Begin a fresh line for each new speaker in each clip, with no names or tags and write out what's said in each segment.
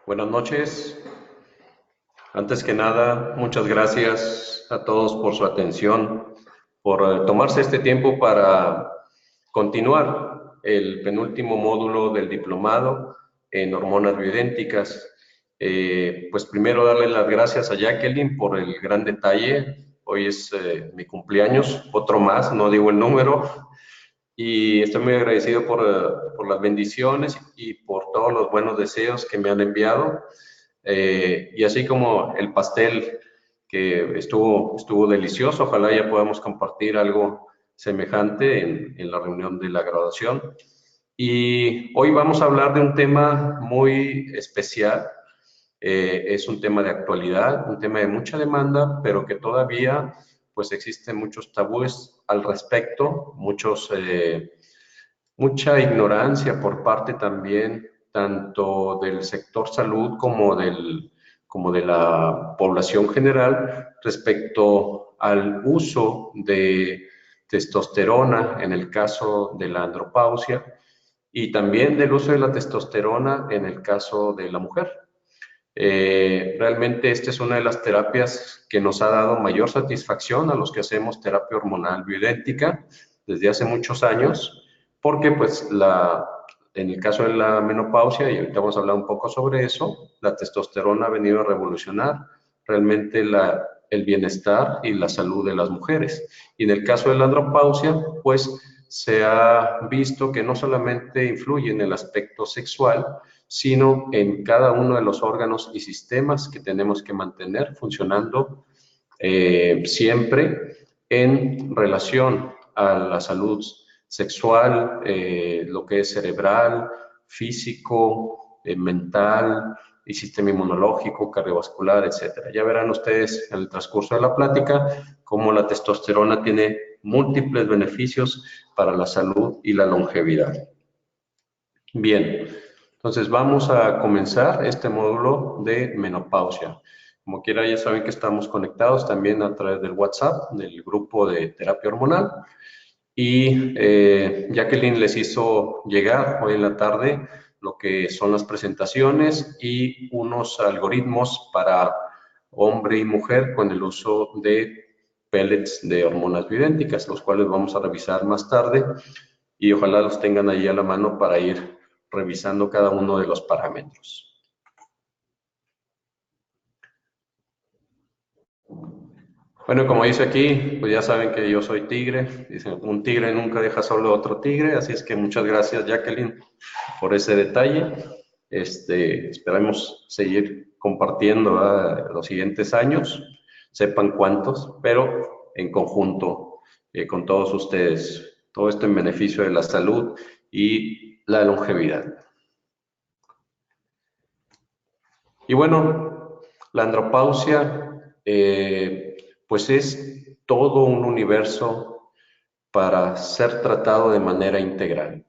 Buenas noches. Antes que nada, muchas gracias a todos por su atención, por tomarse este tiempo para continuar el penúltimo módulo del diplomado en hormonas bioidénticas. Pues primero darle las gracias a Jacqueline por el gran detalle. Hoy es mi cumpleaños, otro más, no digo el número, y estoy muy agradecido por las bendiciones y por todos los buenos deseos que me han enviado. Y así como el pastel que estuvo delicioso, ojalá ya podamos compartir algo semejante en la reunión de la graduación. Y hoy vamos a hablar de un tema muy especial. Es un tema de actualidad, un tema de mucha demanda, pero que todavía pues existen muchos tabúes al respecto, mucha ignorancia por parte también tanto del sector salud como de la población general respecto al uso de testosterona en el caso de la andropausia y también del uso de la testosterona en el caso de la mujer. Realmente esta es una de las terapias que nos ha dado mayor satisfacción a los que hacemos terapia hormonal bioidéntica desde hace muchos años, porque en el caso de la menopausia, y ahorita vamos a hablar un poco sobre eso, la testosterona ha venido a revolucionar realmente el bienestar y la salud de las mujeres. Y en el caso de la andropausia, pues se ha visto que no solamente influye en el aspecto sexual, sino en cada uno de los órganos y sistemas que tenemos que mantener funcionando siempre en relación a la salud sexual, lo que es cerebral, físico, mental y sistema inmunológico, cardiovascular, etcétera. Ya verán ustedes en el transcurso de la plática cómo la testosterona tiene múltiples beneficios para la salud y la longevidad. Bien, entonces vamos a comenzar este módulo de menopausia. Como quiera, ya saben que estamos conectados también a través del WhatsApp, del grupo de terapia hormonal. Y Jacqueline les hizo llegar hoy en la tarde lo que son las presentaciones y unos algoritmos para hombre y mujer con el uso de pellets de hormonas bioidénticas, los cuales vamos a revisar más tarde y ojalá los tengan ahí a la mano para ir revisando cada uno de los parámetros. Bueno, como dice aquí, pues ya saben que yo soy tigre. Dicen, un tigre nunca deja solo a otro tigre, así es que muchas gracias, Jacqueline, por ese detalle. Esperamos seguir compartiendo los siguientes años, sepan cuántos, pero en conjunto con todos ustedes. Todo esto en beneficio de la salud y la longevidad. Y bueno, la andropausia, pues es todo un universo para ser tratado de manera integral.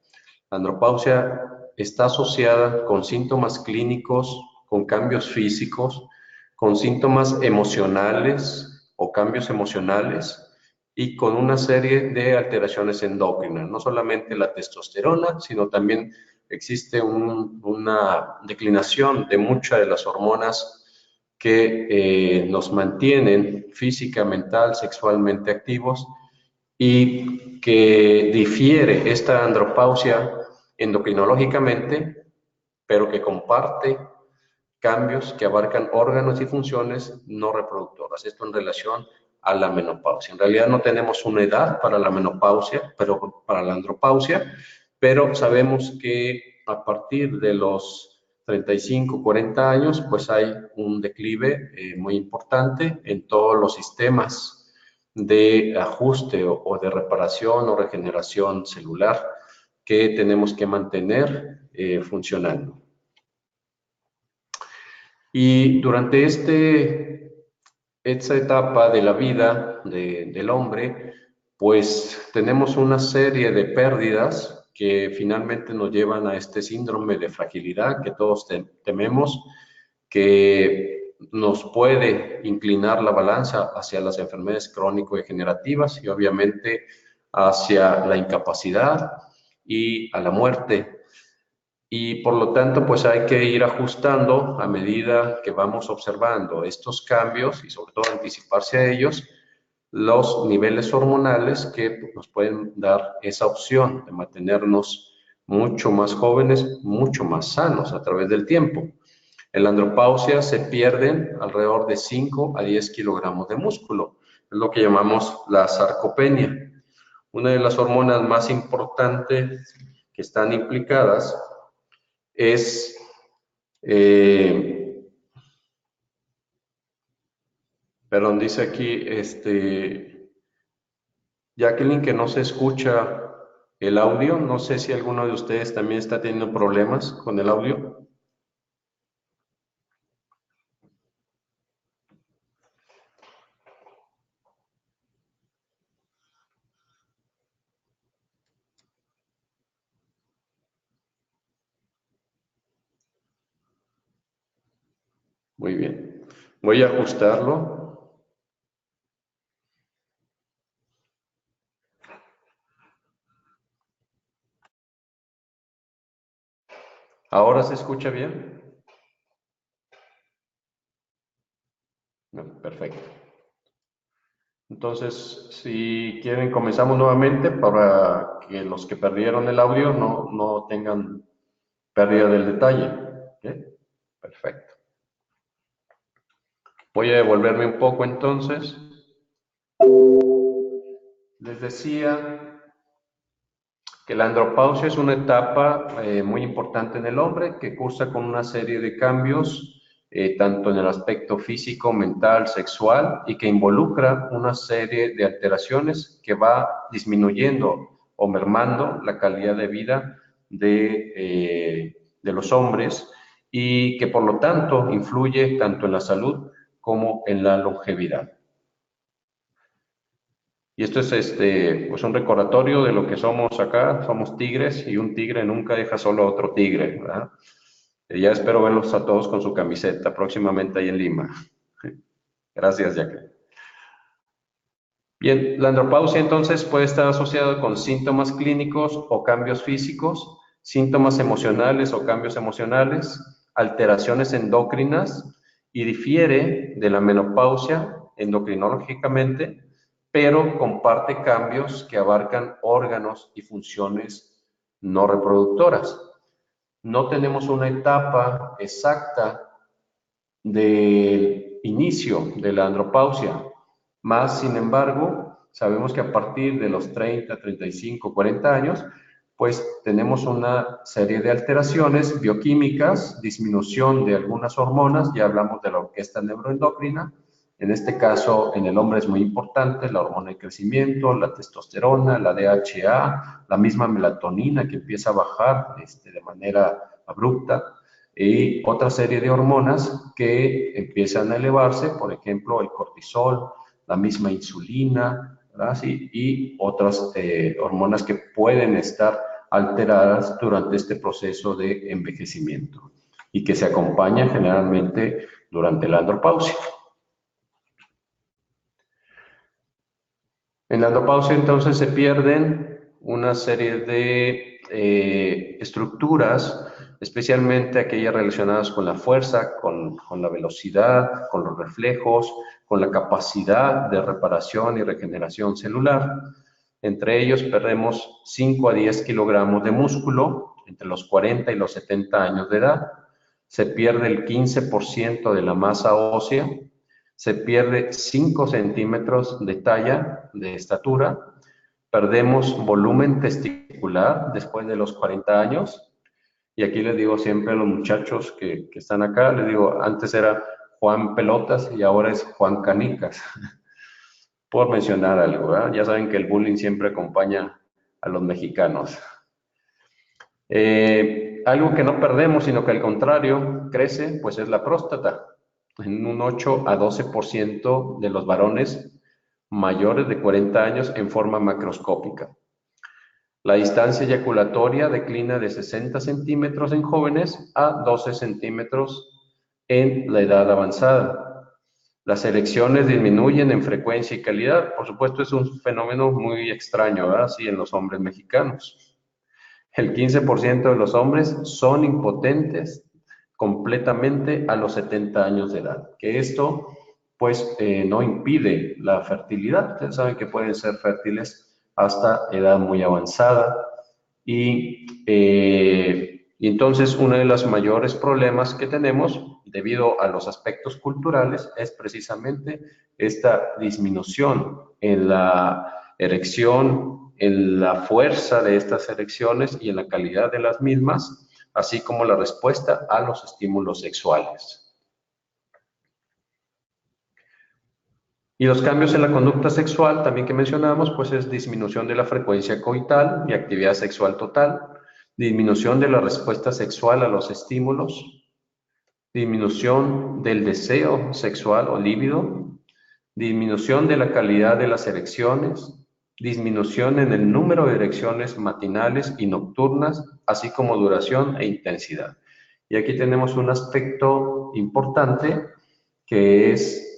La andropausia está asociada con síntomas clínicos, con cambios físicos, con síntomas emocionales o cambios emocionales y con una serie de alteraciones endocrinas, no solamente la testosterona, sino también existe una declinación de muchas de las hormonas que nos mantienen física, mental, sexualmente activos y que difiere esta andropausia endocrinológicamente, pero que comparte cambios que abarcan órganos y funciones no reproductoras. Esto en relación a la menopausia. En realidad no tenemos una edad para la menopausia, pero para la andropausia, pero sabemos que a partir de los 35, 40 años, pues hay un declive muy importante en todos los sistemas de ajuste o de reparación o regeneración celular que tenemos que mantener funcionando. Y durante esta etapa de la vida del hombre, pues tenemos una serie de pérdidas que finalmente nos llevan a este síndrome de fragilidad que todos tememos, que nos puede inclinar la balanza hacia las enfermedades crónico-degenerativas y obviamente hacia la incapacidad y a la muerte. y por lo tanto pues hay que ir ajustando a medida que vamos observando estos cambios y sobre todo anticiparse a ellos los niveles hormonales que nos pueden dar esa opción de mantenernos mucho más jóvenes, mucho más sanos a través del tiempo. En la andropausia se pierden alrededor de 5 a 10 kilogramos de músculo, es lo que llamamos la sarcopenia. Una de las hormonas más importantes que están implicadas es perdón, dice aquí Jacqueline que no se escucha el audio. No sé si alguno de ustedes también está teniendo problemas con el audio. Muy bien. Voy a ajustarlo. ¿Ahora se escucha bien? No, perfecto. Entonces, si quieren, comenzamos nuevamente para que los que perdieron el audio no tengan pérdida del detalle. ¿Ok? Perfecto. Voy a devolverme un poco entonces. Les decía que la andropausia es una etapa muy importante en el hombre que cursa con una serie de cambios, tanto en el aspecto físico, mental, sexual, y que involucra una serie de alteraciones que va disminuyendo o mermando la calidad de vida de los hombres y que por lo tanto influye tanto en la salud como en la longevidad. Y esto es pues un recordatorio de lo que somos acá, somos tigres y un tigre nunca deja solo a otro tigre, ¿verdad? Ya espero verlos a todos con su camiseta próximamente ahí en Lima. Gracias, Jack. Bien, la andropausia entonces puede estar asociada con síntomas clínicos o cambios físicos, síntomas emocionales o cambios emocionales, alteraciones endocrinas y difiere de la menopausia endocrinológicamente, pero comparte cambios que abarcan órganos y funciones no reproductoras. No tenemos una etapa exacta del inicio de la andropausia, más sin embargo, sabemos que a partir de los 30, 35, 40 años, pues tenemos una serie de alteraciones bioquímicas, disminución de algunas hormonas, ya hablamos de la orquesta neuroendocrina, en este caso en el hombre es muy importante la hormona de crecimiento, la testosterona, la DHA, la misma melatonina que empieza a bajar de manera abrupta, y otra serie de hormonas que empiezan a elevarse, por ejemplo el cortisol, la misma insulina, ¿verdad? Sí, y otras hormonas que pueden estar alteradas durante este proceso de envejecimiento y que se acompaña generalmente durante la andropausia. En la andropausia entonces se pierden una serie de estructuras, especialmente aquellas relacionadas con la fuerza, con la velocidad, con los reflejos, con la capacidad de reparación y regeneración celular. Entre ellos perdemos 5 a 10 kilogramos de músculo entre los 40 y los 70 años de edad. Se pierde el 15% de la masa ósea, se pierde 5 centímetros de talla, de estatura, perdemos volumen testicular después de los 40 años, y aquí les digo siempre a los muchachos que están acá, les digo, antes era Juan Pelotas y ahora es Juan Canicas, por mencionar algo, ¿verdad? Ya saben que el bullying siempre acompaña a los mexicanos. Algo que no perdemos, sino que al contrario crece, pues es la próstata, en un 8 a 12% de los varones mayores de 40 años en forma macroscópica. La distancia eyaculatoria declina de 60 centímetros en jóvenes a 12 centímetros en la edad avanzada. Las erecciones disminuyen en frecuencia y calidad. Por supuesto, es un fenómeno muy extraño, ¿verdad? Sí, en los hombres mexicanos. El 15% de los hombres son impotentes completamente a los 70 años de edad. Que esto, pues, no impide la fertilidad. Ustedes saben que pueden ser fértiles hasta edad muy avanzada. Y entonces, uno de los mayores problemas que tenemos, debido a los aspectos culturales, es precisamente esta disminución en la erección, en la fuerza de estas erecciones y en la calidad de las mismas, así como la respuesta a los estímulos sexuales. Y los cambios en la conducta sexual, también que mencionamos, pues es disminución de la frecuencia coital y actividad sexual total, disminución de la respuesta sexual a los estímulos, disminución del deseo sexual o líbido, disminución de la calidad de las erecciones, disminución en el número de erecciones matinales y nocturnas, así como duración e intensidad. Y aquí tenemos un aspecto importante que es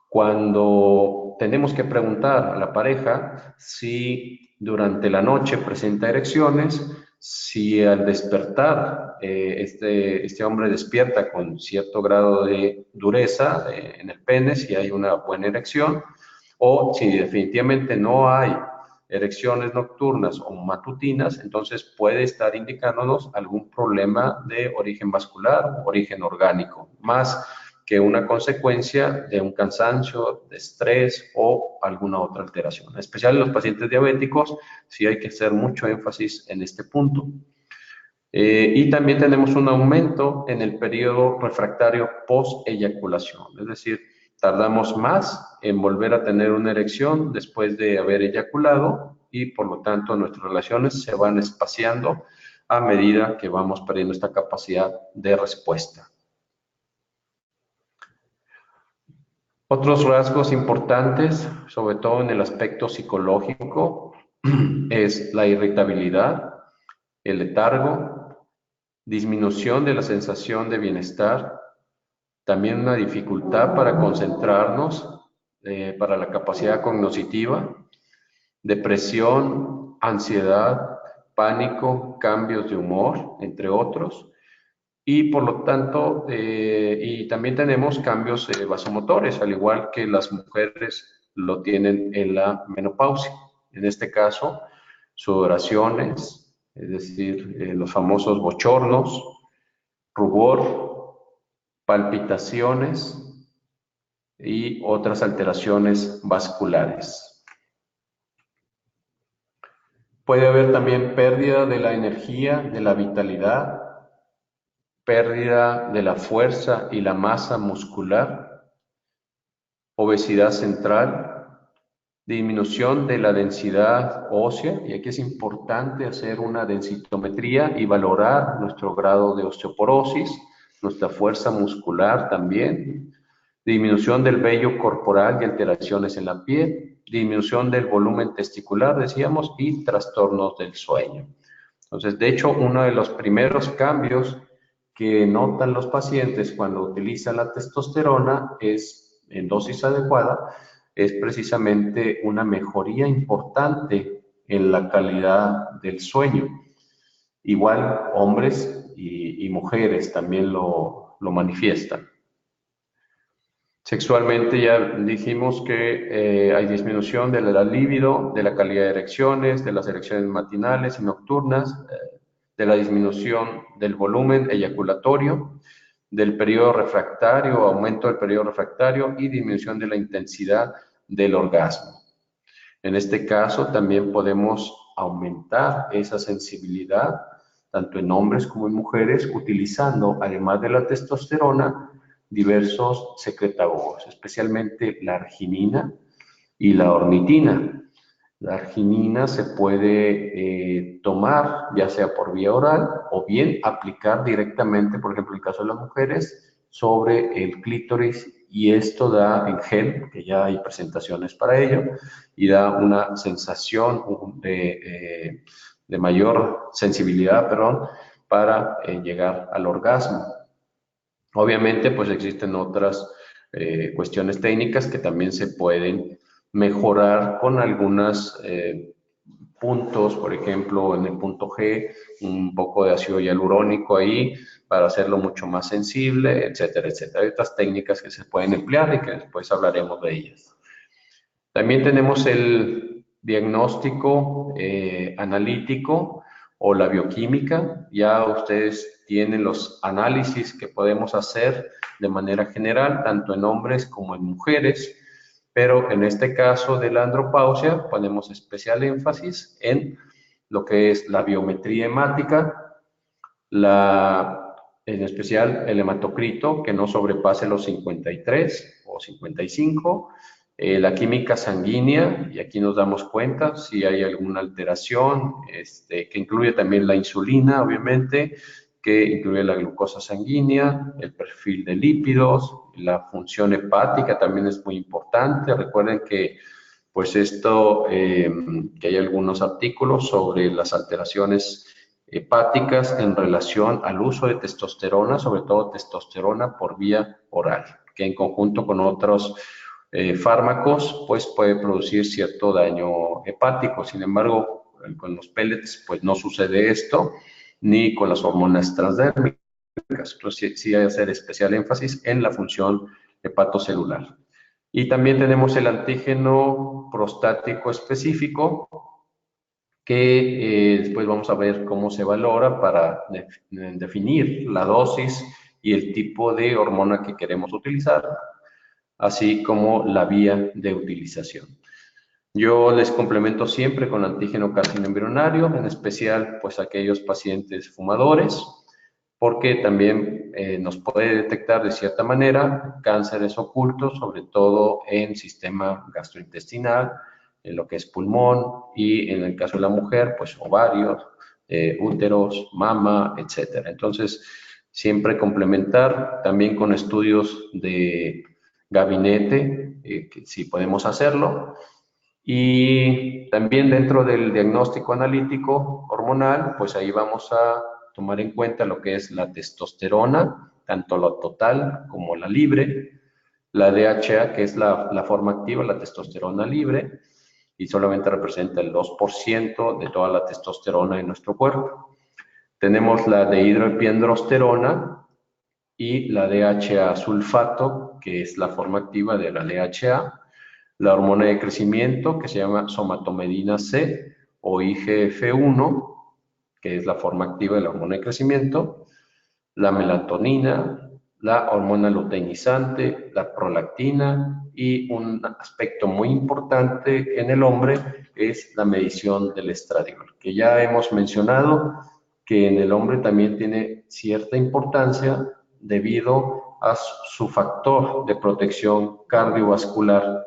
cuando tenemos que preguntar a la pareja si durante la noche presenta erecciones, si al despertar este hombre despierta con cierto grado de dureza en el pene, si hay una buena erección, o si definitivamente no hay erecciones nocturnas o matutinas, entonces puede estar indicándonos algún problema de origen vascular o origen orgánico, más que una consecuencia de un cansancio, de estrés o alguna otra alteración. En especial en los pacientes diabéticos, sí hay que hacer mucho énfasis en este punto. Y también tenemos un aumento en el periodo refractario post-eyaculación, es decir, tardamos más en volver a tener una erección después de haber eyaculado y por lo tanto nuestras relaciones se van espaciando a medida que vamos perdiendo esta capacidad de respuesta. Otros rasgos importantes, sobre todo en el aspecto psicológico, es la irritabilidad, el letargo, disminución de la sensación de bienestar, también una dificultad para concentrarnos, para la capacidad cognitiva, depresión, ansiedad, pánico, cambios de humor, entre otros. Y por lo tanto, y también tenemos cambios vasomotores, al igual que las mujeres lo tienen en la menopausia. En este caso, sudoraciones, es decir, los famosos bochornos, rubor, palpitaciones y otras alteraciones vasculares. Puede haber también pérdida de la energía, de la vitalidad, pérdida de la fuerza y la masa muscular, obesidad central, disminución de la densidad ósea, y aquí es importante hacer una densitometría y valorar nuestro grado de osteoporosis, nuestra fuerza muscular también, disminución del vello corporal y alteraciones en la piel, disminución del volumen testicular, decíamos, y trastornos del sueño. Entonces, de hecho, uno de los primeros cambios que notan los pacientes cuando utilizan la testosterona es, en dosis adecuada, es precisamente una mejoría importante en la calidad del sueño. Igual hombres y mujeres también lo manifiestan. Sexualmente ya dijimos que hay disminución de la libido, de la calidad de erecciones, de las erecciones matinales y nocturnas, de la disminución del volumen eyaculatorio, del periodo refractario, aumento del periodo refractario y disminución de la intensidad del orgasmo. En este caso también podemos aumentar esa sensibilidad, tanto en hombres como en mujeres, utilizando, además de la testosterona, diversos secretagogos, especialmente la arginina y la ornitina. La arginina se puede tomar ya sea por vía oral o bien aplicar directamente, por ejemplo en el caso de las mujeres, sobre el clítoris, y esto da en gel, que ya hay presentaciones para ello, y da una sensación de mayor sensibilidad, para llegar al orgasmo. Obviamente, pues existen otras cuestiones técnicas que también se pueden mejorar con algunas puntos, por ejemplo, en el punto G, un poco de ácido hialurónico ahí para hacerlo mucho más sensible, etcétera, etcétera. Hay otras técnicas que se pueden emplear y que después hablaremos de ellas. También tenemos el diagnóstico analítico o la bioquímica. Ya ustedes tienen los análisis que podemos hacer de manera general, tanto en hombres como en mujeres, pero en este caso de la andropausia ponemos especial énfasis en lo que es la biometría hemática, en especial el hematocrito, que no sobrepase los 53 o 55, la química sanguínea, y aquí nos damos cuenta si hay alguna alteración, que incluye también la insulina, obviamente, que incluye la glucosa sanguínea, el perfil de lípidos, la función hepática también es muy importante. Recuerden que pues esto, que hay algunos artículos sobre las alteraciones hepáticas en relación al uso de testosterona, sobre todo testosterona por vía oral, que en conjunto con otros fármacos, pues puede producir cierto daño hepático. Sin embargo, con los pellets, pues no sucede esto, ni con las hormonas transdérmicas. Entonces, sí hay que hacer especial énfasis en la función hepatocelular. Y también tenemos el antígeno prostático específico, que después vamos a ver cómo se valora para definir la dosis y el tipo de hormona que queremos utilizar, así como la vía de utilización. Yo les complemento siempre con antígeno carcinoembrionario, en especial pues aquellos pacientes fumadores, porque también nos puede detectar de cierta manera cánceres ocultos, sobre todo en sistema gastrointestinal, en lo que es pulmón y en el caso de la mujer, pues ovarios, úteros, mama, etcétera. Entonces, siempre complementar también con estudios de gabinete, que si podemos hacerlo, y también dentro del diagnóstico analítico hormonal, pues ahí vamos a tomar en cuenta lo que es la testosterona, tanto la total como la libre, la DHA, que es la forma activa, la testosterona libre, y solamente representa el 2% de toda la testosterona en nuestro cuerpo. Tenemos la dehidroepiandrosterona y la DHA sulfato, que es la forma activa de la DHA, la hormona de crecimiento, que se llama somatomedina C o IGF-1, que es la forma activa de la hormona de crecimiento, la melatonina, la hormona luteinizante, la prolactina, y un aspecto muy importante en el hombre es la medición del estradiol, que ya hemos mencionado que en el hombre también tiene cierta importancia debido a su factor de protección cardiovascular,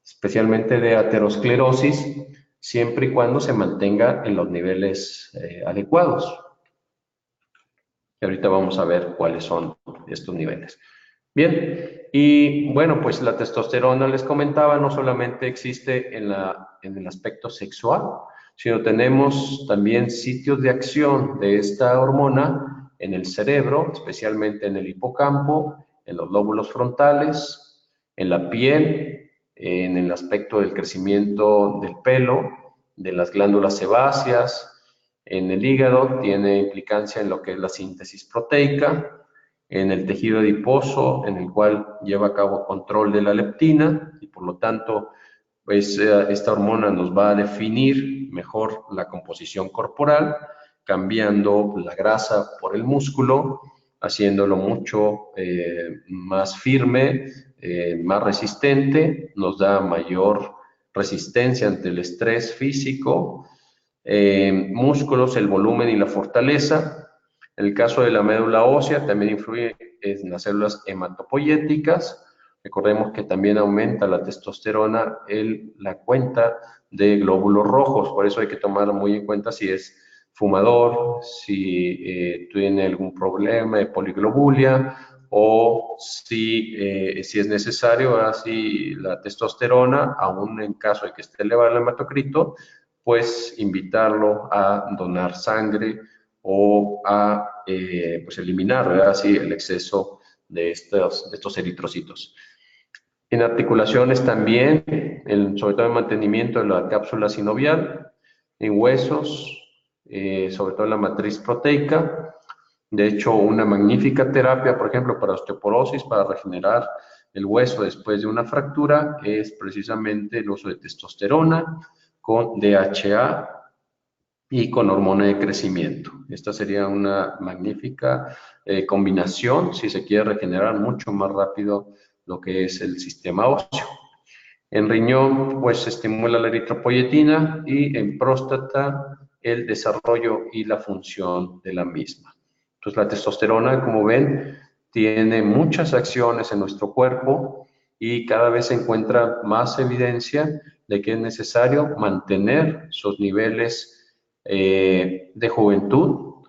especialmente de aterosclerosis, siempre y cuando se mantenga en los niveles adecuados. Y ahorita vamos a ver cuáles son estos niveles. Bien, y bueno, pues la testosterona, les comentaba, no solamente existe en el aspecto sexual, sino tenemos también sitios de acción de esta hormona en el cerebro, especialmente en el hipocampo, en los lóbulos frontales, en la piel, en el aspecto del crecimiento del pelo, de las glándulas sebáceas, en el hígado, tiene implicancia en lo que es la síntesis proteica, en el tejido adiposo, en el cual lleva a cabo control de la leptina, y por lo tanto, pues esta hormona nos va a definir mejor la composición corporal, cambiando la grasa por el músculo, haciéndolo mucho más firme, más resistente, nos da mayor resistencia ante el estrés físico, músculos, el volumen y la fortaleza. En el caso de la médula ósea también influye en las células hematopoyéticas. Recordemos que también aumenta la testosterona la cuenta de glóbulos rojos, por eso hay que tomar muy en cuenta si es fumador, si tiene algún problema de poliglobulia o si es necesario, si la testosterona, aún en caso de que esté elevado el hematocrito, pues invitarlo a donar sangre o a pues eliminar, ¿verdad? Así el exceso de estos eritrocitos. En articulaciones también, sobre todo el mantenimiento de la cápsula sinovial, en huesos, sobre todo en la matriz proteica. De hecho, una magnífica terapia, por ejemplo, para osteoporosis, para regenerar el hueso después de una fractura, es precisamente el uso de testosterona con DHA y con hormona de crecimiento. Esta sería una magnífica combinación si se quiere regenerar mucho más rápido lo que es el sistema óseo. En riñón, pues se estimula la eritropoyetina y en próstata el desarrollo y la función de la misma. Entonces, la testosterona, como ven, tiene muchas acciones en nuestro cuerpo y cada vez se encuentra más evidencia de que es necesario mantener sus niveles de juventud,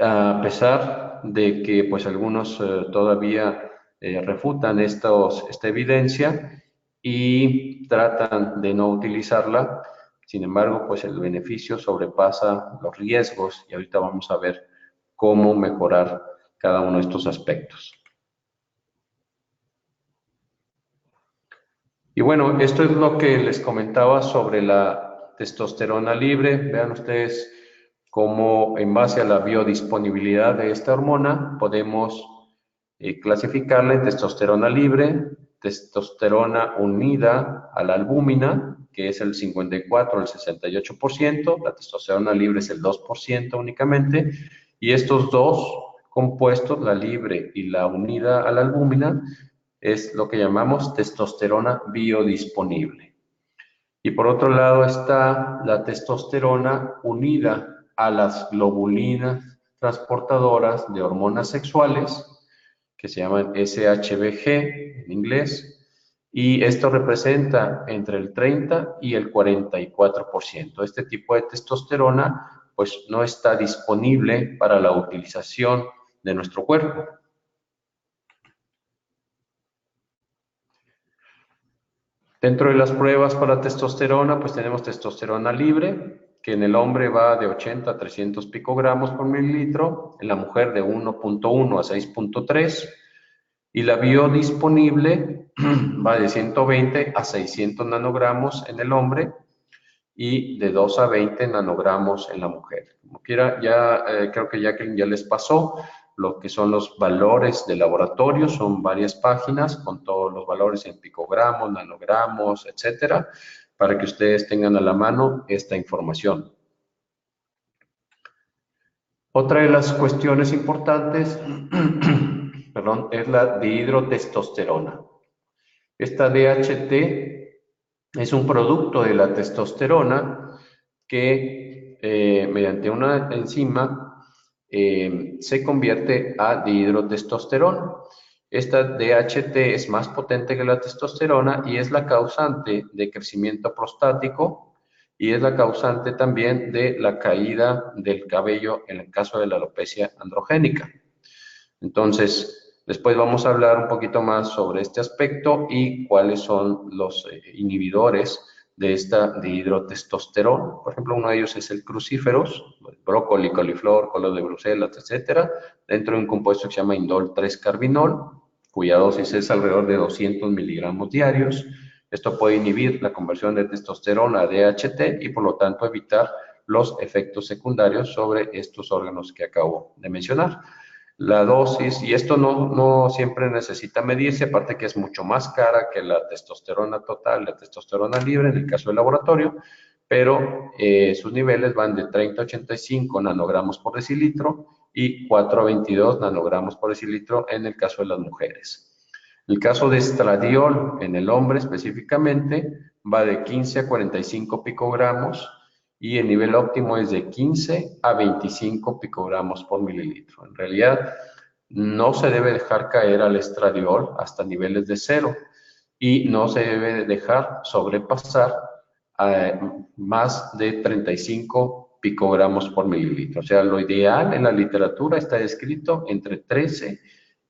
a pesar de que pues algunos todavía refutan esta evidencia y tratan de no utilizarla. Sin embargo, pues el beneficio sobrepasa los riesgos y ahorita vamos a ver cómo mejorar cada uno de estos aspectos. Y bueno, esto es lo que les comentaba sobre la testosterona libre. Vean ustedes cómo en base a la biodisponibilidad de esta hormona podemos clasificarla en testosterona libre, testosterona unida a la albúmina, que es el 54 o el 68%, la testosterona libre es el 2% únicamente, y estos dos compuestos, la libre y la unida a la albúmina, es lo que llamamos testosterona biodisponible. Y por otro lado está la testosterona unida a las globulinas transportadoras de hormonas sexuales, que se llaman SHBG en inglés, y esto representa entre el 30 y el 44%. Este tipo de testosterona pues no está disponible para la utilización de nuestro cuerpo. Dentro de las pruebas para testosterona, pues tenemos testosterona libre, que en el hombre va de 80 a 300 picogramos por mililitro, en la mujer de 1.1 a 6.3, y la biodisponible va de 120 a 600 nanogramos en el hombre y de 2 a 20 nanogramos en la mujer. Como quiera, ya creo que Jacqueline ya les pasó lo que son los valores de laboratorio, son varias páginas con todos los valores en picogramos, nanogramos, etcétera, para que ustedes tengan a la mano esta información. Otra de las cuestiones importantes perdón, es la dihidrotestosterona. Esta DHT es un producto de la testosterona que mediante una enzima se convierte a dihidrotestosterona. Esta DHT es más potente que la testosterona y es la causante de crecimiento prostático y es la causante también de la caída del cabello en el caso de la alopecia androgénica. Entonces, después vamos a hablar un poquito más sobre este aspecto y cuáles son los inhibidores de esta dihidrotestosterona. Por ejemplo, uno de ellos es el crucíferos, brócoli, coliflor, colo de Bruselas, etcétera, dentro de un compuesto que se llama indol 3-carbinol, cuya dosis es alrededor de 200 miligramos diarios. Esto puede inhibir la conversión de testosterona a DHT y por lo tanto evitar los efectos secundarios sobre estos órganos que acabo de mencionar. La dosis, y esto no siempre necesita medirse, aparte que es mucho más cara que la testosterona total, la testosterona libre en el caso del laboratorio, pero sus niveles van de 30 a 85 nanogramos por decilitro y 4 a 22 nanogramos por decilitro en el caso de las mujeres. El caso de estradiol en el hombre específicamente va de 15 a 45 picogramos y el nivel óptimo es de 15 a 25 picogramos por mililitro. En realidad, no se debe dejar caer al estradiol hasta niveles de 0 y no se debe dejar sobrepasar más de 35 picogramos por mililitro. O sea, lo ideal en la literatura está descrito entre 13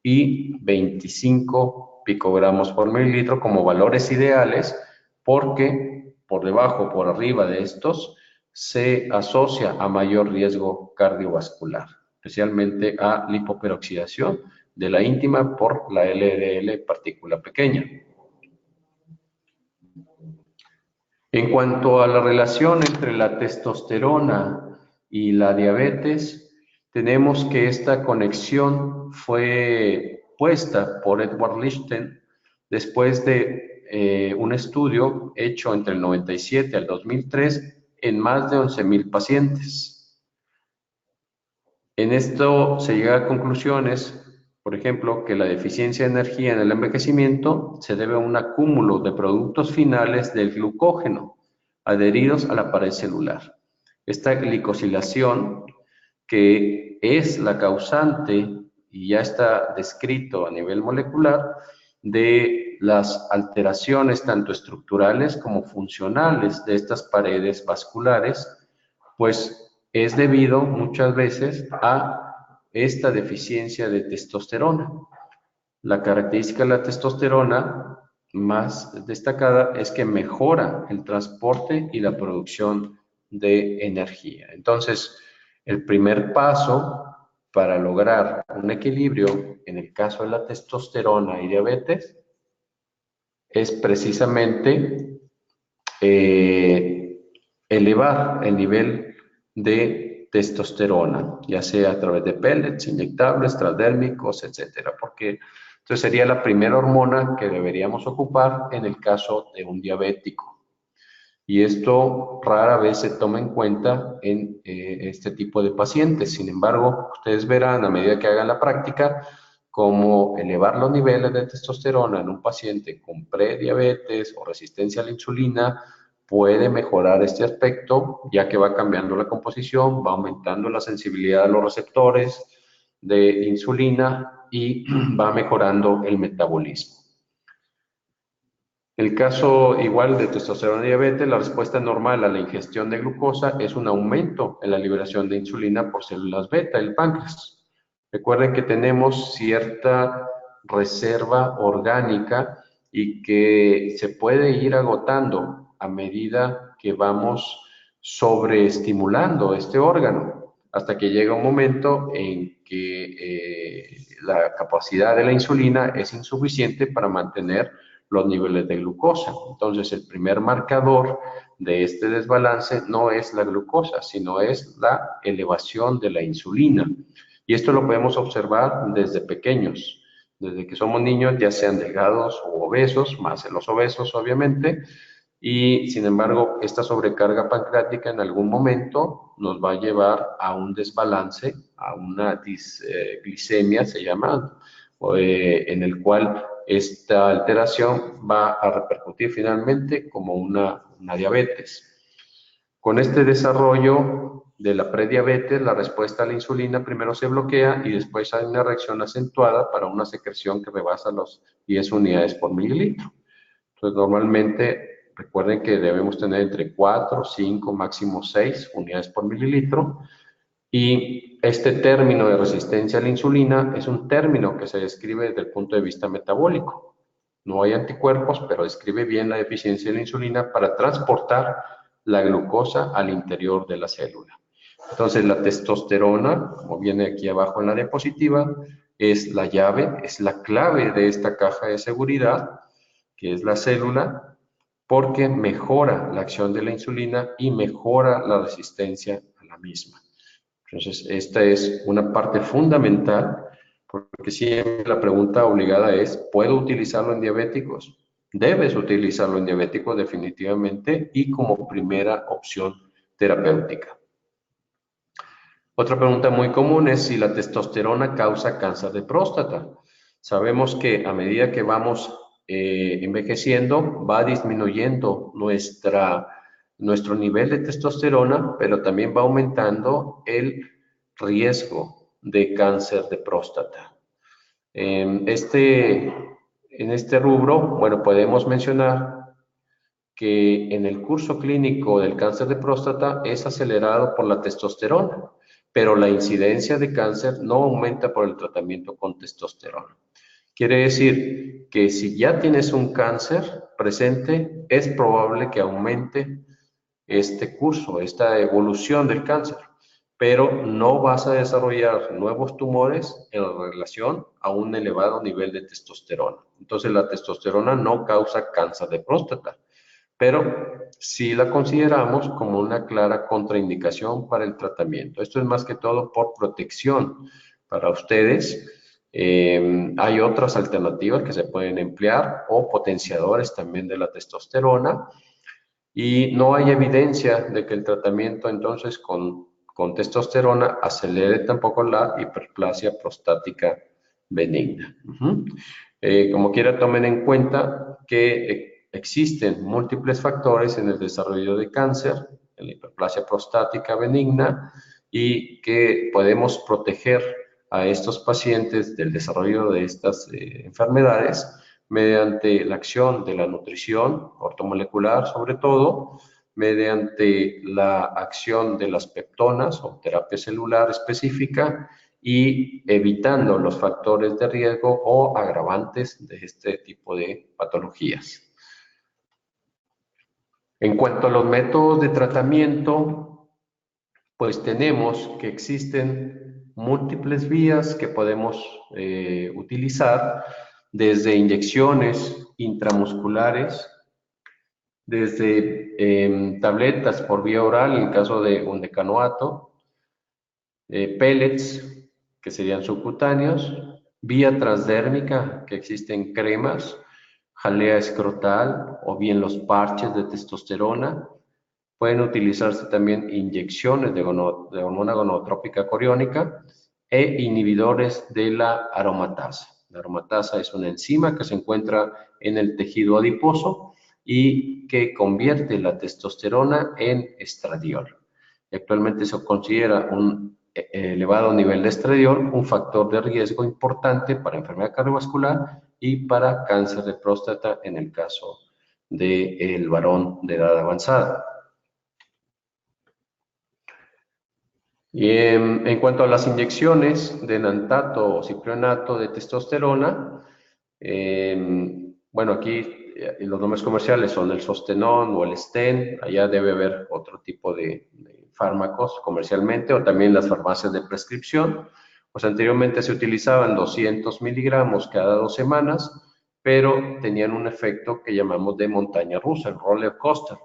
y 25 picogramos por mililitro como valores ideales, porque por debajo, por arriba de estos, se asocia a mayor riesgo cardiovascular, especialmente a lipoperoxidación de la íntima por la LDL partícula pequeña. En cuanto a la relación entre la testosterona y la diabetes, tenemos que esta conexión fue puesta por Edward Lichten después de un estudio hecho entre el 97 al 2003 en más de 11,000 pacientes. En esto se llega a conclusiones, por ejemplo, que la deficiencia de energía en el envejecimiento se debe a un acúmulo de productos finales del glucógeno adheridos a la pared celular. Esta glicosilación, que es la causante, y ya está descrito a nivel molecular, de las alteraciones tanto estructurales como funcionales de estas paredes vasculares, pues es debido muchas veces a esta deficiencia de testosterona. La característica de la testosterona más destacada es que mejora el transporte y la producción de energía. Entonces, el primer paso para lograr un equilibrio en el caso de la testosterona y diabetes es precisamente elevar el nivel de testosterona, ya sea a través de pellets, inyectables, transdérmicos, etcétera, porque entonces sería la primera hormona que deberíamos ocupar en el caso de un diabético. Y esto rara vez se toma en cuenta en este tipo de pacientes. Sin embargo, ustedes verán a medida que hagan la práctica cómo elevar los niveles de testosterona en un paciente con prediabetes o resistencia a la insulina puede mejorar este aspecto, ya que va cambiando la composición, va aumentando la sensibilidad a los receptores de insulina y va mejorando el metabolismo. En el caso igual de testosterona y diabetes, la respuesta normal a la ingestión de glucosa es un aumento en la liberación de insulina por células beta del páncreas. Recuerden que tenemos cierta reserva orgánica y que se puede ir agotando a medida que vamos sobreestimulando este órgano, hasta que llega un momento en que la capacidad de la insulina es insuficiente para mantener los niveles de glucosa. Entonces, el primer marcador de este desbalance no es la glucosa, sino es la elevación de la insulina. Y esto lo podemos observar desde pequeños, desde que somos niños, ya sean delgados o obesos, más en los obesos, obviamente, y sin embargo, esta sobrecarga pancreática en algún momento nos va a llevar a un desbalance, a una disglicemia, se llama, en el cual esta alteración va a repercutir finalmente como una diabetes. Con este desarrollo de la prediabetes, la respuesta a la insulina primero se bloquea y después hay una reacción acentuada para una secreción que rebasa los 10 unidades por mililitro. Entonces, normalmente, recuerden que debemos tener entre 4, 5, máximo 6 unidades por mililitro. Y este término de resistencia a la insulina es un término que se describe desde el punto de vista metabólico. No hay anticuerpos, pero describe bien la deficiencia de la insulina para transportar la glucosa al interior de la célula. Entonces, la testosterona, como viene aquí abajo en la diapositiva, es la llave, es la clave de esta caja de seguridad, que es la célula, porque mejora la acción de la insulina y mejora la resistencia a la misma. Entonces, esta es una parte fundamental, porque siempre la pregunta obligada es, ¿puedo utilizarlo en diabéticos? Debes utilizarlo en diabéticos definitivamente y como primera opción terapéutica. Otra pregunta muy común es si la testosterona causa cáncer de próstata. Sabemos que a medida que vamos envejeciendo, va disminuyendo nuestro nivel de testosterona, pero también va aumentando el riesgo de cáncer de próstata. En este rubro, bueno, podemos mencionar que en el curso clínico del cáncer de próstata es acelerado por la testosterona, pero la incidencia de cáncer no aumenta por el tratamiento con testosterona. Quiere decir que si ya tienes un cáncer presente, es probable que aumente este curso, esta evolución del cáncer, pero no vas a desarrollar nuevos tumores en relación a un elevado nivel de testosterona. Entonces, la testosterona no causa cáncer de próstata, pero sí la consideramos como una clara contraindicación para el tratamiento. Esto es más que todo por protección para ustedes. Hay otras alternativas que se pueden emplear o potenciadores también de la testosterona y no hay evidencia de que el tratamiento entonces con testosterona acelere tampoco la hiperplasia prostática benigna. Como quiera, tomen en cuenta que existen múltiples factores en el desarrollo de cáncer, en la hiperplasia prostática benigna, y que podemos proteger a estos pacientes del desarrollo de estas enfermedades mediante la acción de la nutrición ortomolecular, sobre todo, mediante la acción de las peptonas o terapia celular específica y evitando los factores de riesgo o agravantes de este tipo de patologías. En cuanto a los métodos de tratamiento, pues tenemos que existen múltiples vías que podemos utilizar, desde inyecciones intramusculares, desde tabletas por vía oral en caso de un decanoato, pellets que serían subcutáneos, vía transdérmica que existen cremas, jalea escrotal o bien los parches de testosterona. Pueden utilizarse también inyecciones de hormona gonadotrópica coriónica e inhibidores de la aromatasa. La aromatasa es una enzima que se encuentra en el tejido adiposo y que convierte la testosterona en estradiol. Y actualmente se considera un elevado nivel de estradiol un factor de riesgo importante para enfermedad cardiovascular y para cáncer de próstata en el caso del varón de edad avanzada. Y en cuanto a las inyecciones de enantato o ciprionato de testosterona, bueno, aquí los nombres comerciales son el Sostenón o el Sten, allá debe haber otro tipo de fármacos comercialmente o también las farmacias de prescripción. Pues anteriormente se utilizaban 200 miligramos cada 2 semanas, pero tenían un efecto que llamamos de montaña rusa, el roller coaster.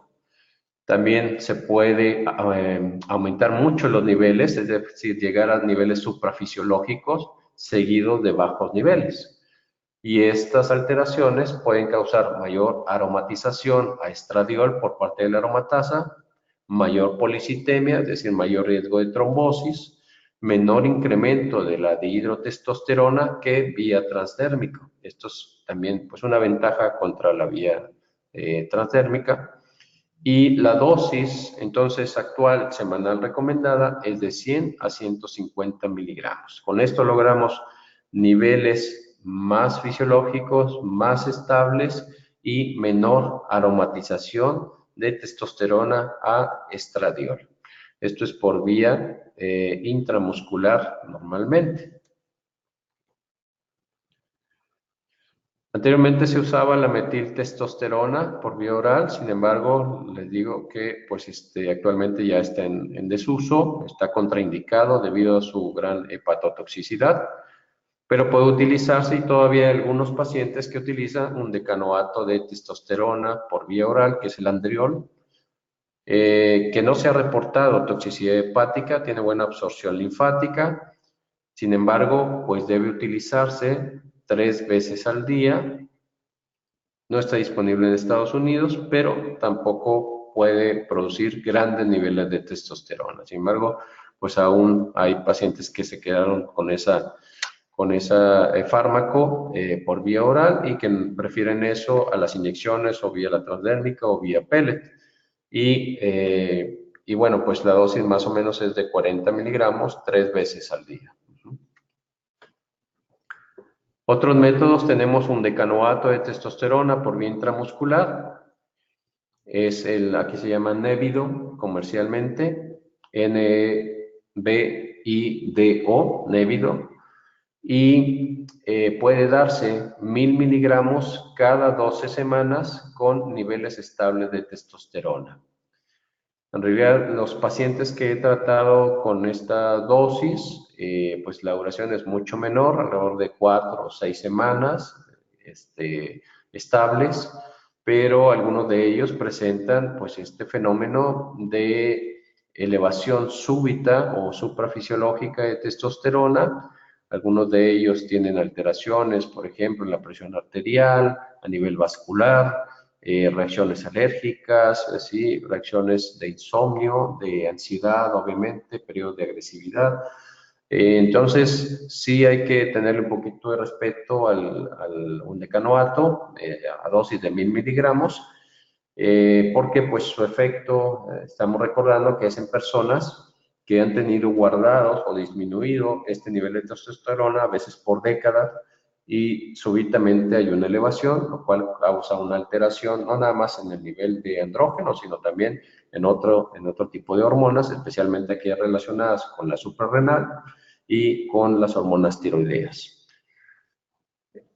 También se puede aumentar mucho los niveles, es decir, llegar a niveles suprafisiológicos seguidos de bajos niveles. Y estas alteraciones pueden causar mayor aromatización a estradiol por parte de la aromatasa, mayor policitemia, es decir, mayor riesgo de trombosis, menor incremento de la dihidrotestosterona que vía transdérmica. Esto es también pues, una ventaja contra la vía transdérmica. Y la dosis, entonces, actual semanal recomendada es de 100 a 150 miligramos. Con esto logramos niveles más fisiológicos, más estables y menor aromatización de testosterona a estradiol. Esto es por vía intramuscular normalmente. Anteriormente se usaba la metiltestosterona por vía oral, sin embargo, les digo que pues actualmente ya está en desuso, está contraindicado debido a su gran hepatotoxicidad, pero puede utilizarse y todavía hay algunos pacientes que utilizan un decanoato de testosterona por vía oral, que es el Andriol, que no se ha reportado toxicidad hepática, tiene buena absorción linfática, sin embargo, pues debe utilizarse 3 veces al día. No está disponible en Estados Unidos, pero tampoco puede producir grandes niveles de testosterona. Sin embargo, pues aún hay pacientes que se quedaron con ese fármaco por vía oral y que prefieren eso a las inyecciones o vía la transdérmica o vía pellet. Y bueno, pues la dosis más o menos es de 40 miligramos 3 veces al día. Otros métodos, tenemos un decanoato de testosterona por vía intramuscular, aquí se llama Nevido comercialmente, N-B-I-D-O, Nevido, y puede darse 1000 miligramos cada 12 semanas con niveles estables de testosterona. En realidad, los pacientes que he tratado con esta dosis, pues la duración es mucho menor, alrededor de 4 o 6 semanas estables, pero algunos de ellos presentan pues este fenómeno de elevación súbita o suprafisiológica de testosterona. Algunos de ellos tienen alteraciones, por ejemplo, en la presión arterial, a nivel vascular, reacciones alérgicas, ¿sí? Reacciones de insomnio, de ansiedad, obviamente, periodos de agresividad. Entonces, sí hay que tenerle un poquito de respeto al undecanoato a dosis de 1000 miligramos, porque pues su efecto, estamos recordando que es en personas que han tenido guardados o disminuido este nivel de testosterona, a veces por décadas, y súbitamente hay una elevación, lo cual causa una alteración, no nada más en el nivel de andrógeno, sino también en otro tipo de hormonas, especialmente aquellas relacionadas con la suprarrenal y con las hormonas tiroideas.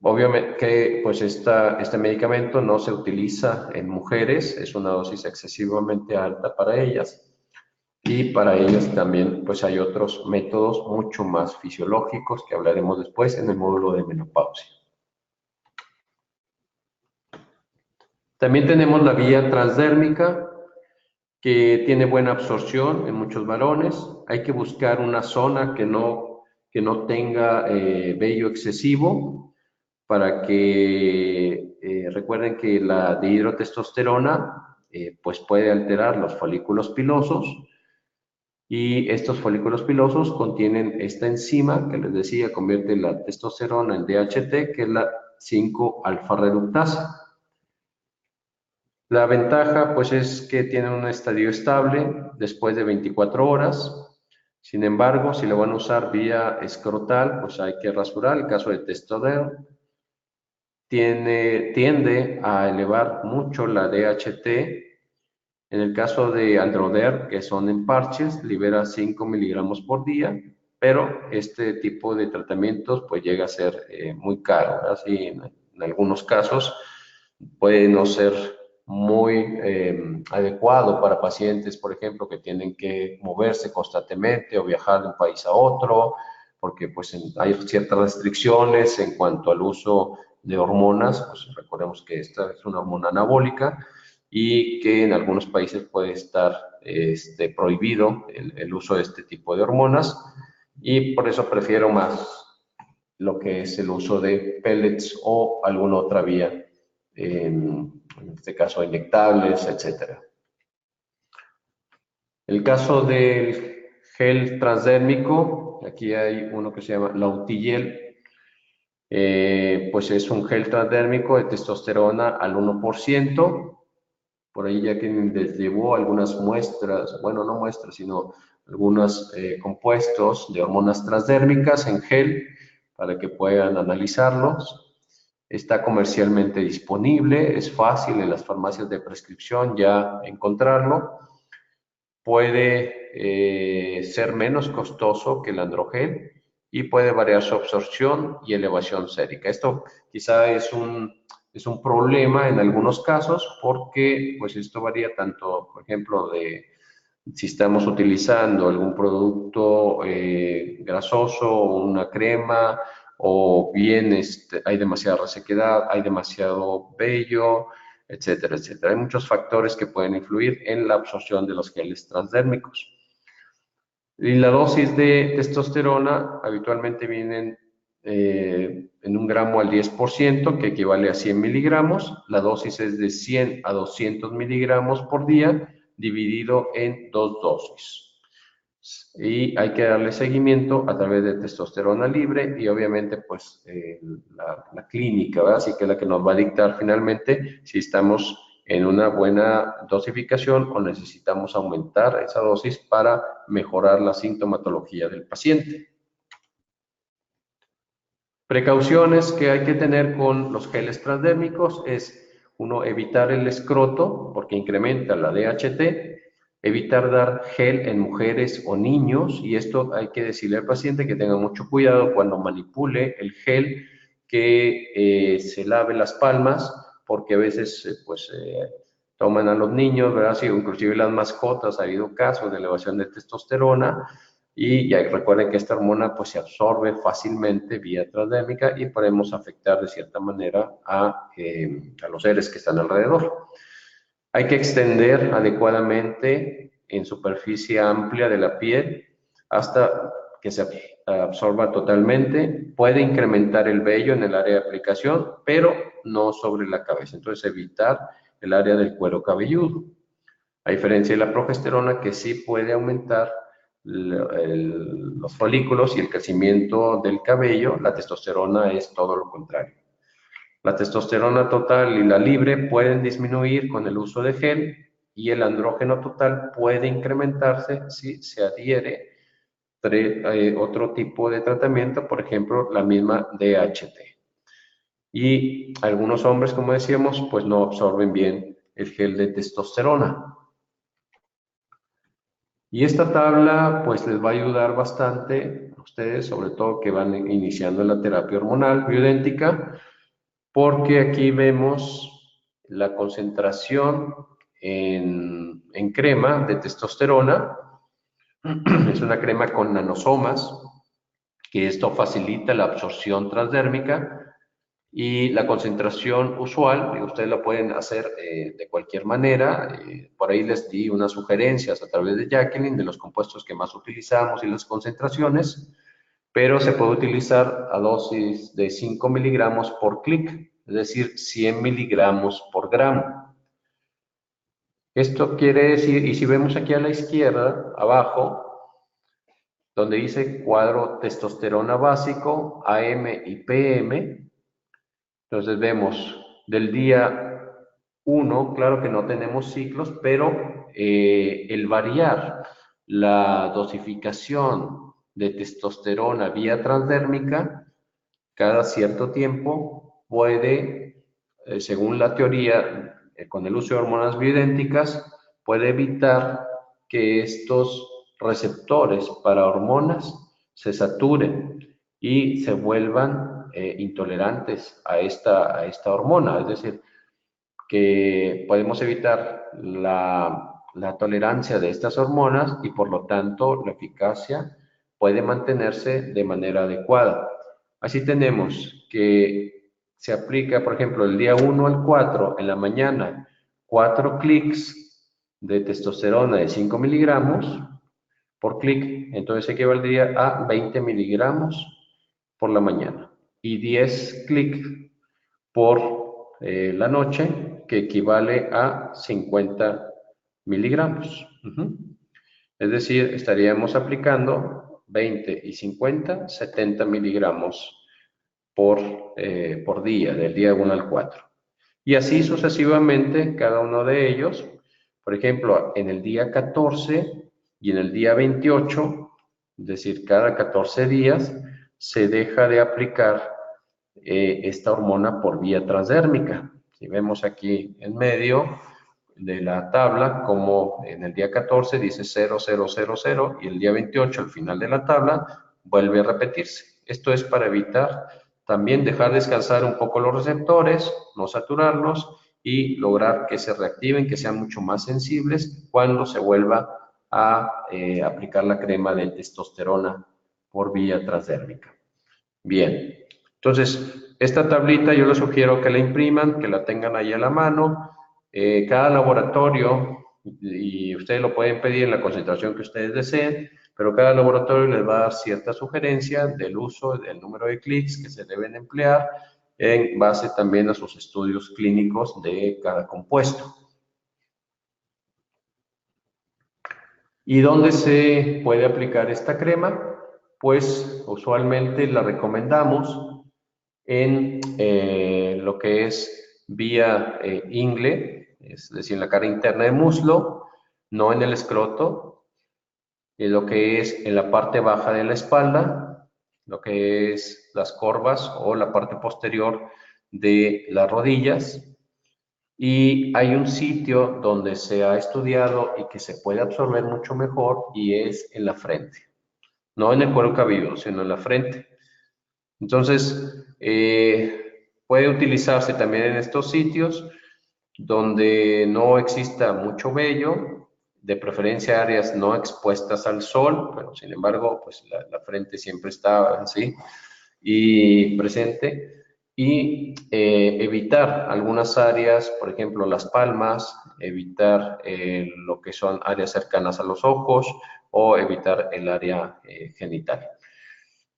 Obviamente que pues este medicamento no se utiliza en mujeres, es una dosis excesivamente alta para ellas y para ellas también pues hay otros métodos mucho más fisiológicos que hablaremos después en el módulo de menopausia. También tenemos la vía transdérmica que tiene buena absorción en muchos varones. Hay que buscar una zona que no tenga vello excesivo para que recuerden que la dihidrotestosterona pues puede alterar los folículos pilosos y estos folículos pilosos contienen esta enzima que les decía convierte la testosterona en DHT, que es la 5-alfa reductasa. La ventaja pues es que tiene un estadio estable después de 24 horas. Sin embargo, si lo van a usar vía escrotal, pues hay que rasurar. El caso de Testosterone tiende a elevar mucho la DHT. En el caso de Androder, que son en parches, libera 5 miligramos por día, pero este tipo de tratamientos pues llega a ser muy caro. Así en algunos casos puede no ser muy adecuado para pacientes, por ejemplo, que tienen que moverse constantemente o viajar de un país a otro, porque pues hay ciertas restricciones en cuanto al uso de hormonas, pues recordemos que esta es una hormona anabólica y que en algunos países puede estar prohibido el uso de este tipo de hormonas y por eso prefiero más lo que es el uso de pellets o alguna otra vía, en este caso inyectables, etcétera. El caso del gel transdérmico, aquí hay uno que se llama Lautigel, pues es un gel transdérmico de testosterona al 1%. Por ahí ya que les llevó algunas muestras, bueno, no muestras, sino algunos compuestos de hormonas transdérmicas en gel para que puedan analizarlos. Está comercialmente disponible, es fácil en las farmacias de prescripción ya encontrarlo. Puede ser menos costoso que el androgel y puede variar su absorción y elevación sérica. Esto quizá es un problema en algunos casos porque pues esto varía tanto, por ejemplo, de si estamos utilizando algún producto grasoso o una crema o bien hay demasiada resequedad, hay demasiado vello, etcétera, etcétera. Hay muchos factores que pueden influir en la absorción de los geles transdérmicos. Y la dosis de testosterona habitualmente vienen en 1 gramo al 10%, que equivale a 100 miligramos. La dosis es de 100 a 200 miligramos por día, dividido en 2 dosis. Y hay que darle seguimiento a través de testosterona libre y obviamente pues la clínica, ¿verdad? Así que es la que nos va a dictar finalmente si estamos en una buena dosificación o necesitamos aumentar esa dosis para mejorar la sintomatología del paciente. Precauciones que hay que tener con los geles transdérmicos es, uno, evitar el escroto porque incrementa la DHT, evitar dar gel en mujeres o niños, y esto hay que decirle al paciente que tenga mucho cuidado cuando manipule el gel, que se lave las palmas, porque a veces toman a los niños, ¿verdad? Sí, inclusive las mascotas, ha habido casos de elevación de testosterona, Y ya recuerden que esta hormona pues se absorbe fácilmente vía transdérmica y podemos afectar de cierta manera a los seres que están alrededor. Hay que extender adecuadamente en superficie amplia de la piel hasta que se absorba totalmente. Puede incrementar el vello en el área de aplicación, pero no sobre la cabeza. Entonces, evitar el área del cuero cabelludo. A diferencia de la progesterona, que sí puede aumentar los folículos y el crecimiento del cabello, la testosterona es todo lo contrario. La testosterona total y la libre pueden disminuir con el uso de gel y el andrógeno total puede incrementarse si se adhiere otro tipo de tratamiento, por ejemplo, la misma DHT. Y algunos hombres, como decíamos, pues no absorben bien el gel de testosterona. Y esta tabla pues les va a ayudar bastante a ustedes, sobre todo que van iniciando la terapia hormonal bioidéntica, porque aquí vemos la concentración en crema de testosterona. Es una crema con nanosomas, que esto facilita la absorción transdérmica, y la concentración usual, ustedes la pueden hacer de cualquier manera. Por ahí les di unas sugerencias a través de Jacqueline de los compuestos que más utilizamos y las concentraciones, pero se puede utilizar a dosis de 5 miligramos por clic, es decir, 100 miligramos por gramo. Esto quiere decir, y si vemos aquí a la izquierda, abajo, donde dice cuadro testosterona básico, AM y PM, entonces vemos del día 1, claro que no tenemos ciclos, pero el variar la dosificación de testosterona vía transdérmica cada cierto tiempo puede, según la teoría, con el uso de hormonas bioidénticas, puede evitar que estos receptores para hormonas se saturen y se vuelvan intolerantes a esta hormona. Es decir, que podemos evitar la tolerancia de estas hormonas y por lo tanto la eficacia puede mantenerse de manera adecuada. Así tenemos que se aplica, por ejemplo, el día 1 al 4 en la mañana, 4 clics de testosterona de 5 miligramos por clic, entonces equivaldría a 20 miligramos por la mañana y 10 clics por la noche, que equivale a 50 miligramos. Es decir, estaríamos aplicando 20 y 50, 70 miligramos por día, del día 1 al 4. Y así sucesivamente cada uno de ellos. Por ejemplo, en el día 14 y en el día 28, es decir, cada 14 días, se deja de aplicar esta hormona por vía transdérmica. Si vemos aquí en medio de la tabla, como en el día 14 dice 0000 y el día 28 al final de la tabla vuelve a repetirse. Esto es para evitar también dejar descansar un poco los receptores, no saturarlos y lograr que se reactiven, que sean mucho más sensibles cuando se vuelva a aplicar la crema de testosterona por vía transdérmica. Bien, entonces esta tablita yo les sugiero que la impriman, que la tengan ahí a la mano. Cada laboratorio, y ustedes lo pueden pedir en la concentración que ustedes deseen, pero cada laboratorio les va a dar cierta sugerencia del uso, del número de clics que se deben emplear en base también a sus estudios clínicos de cada compuesto. ¿Y dónde se puede aplicar esta crema? Pues usualmente la recomendamos en lo que es vía ingle, es decir, en la cara interna del muslo, no en el escroto, en lo que es en la parte baja de la espalda, lo que es las corvas o la parte posterior de las rodillas. Y hay un sitio donde se ha estudiado y que se puede absorber mucho mejor y es en la frente. No en el cuero cabelludo, sino en la frente. Entonces, puede utilizarse también en estos sitios donde no exista mucho vello, de preferencia áreas no expuestas al sol, pero sin embargo, pues la frente siempre está así y presente, y evitar algunas áreas, por ejemplo, las palmas, evitar lo que son áreas cercanas a los ojos o evitar el área genital.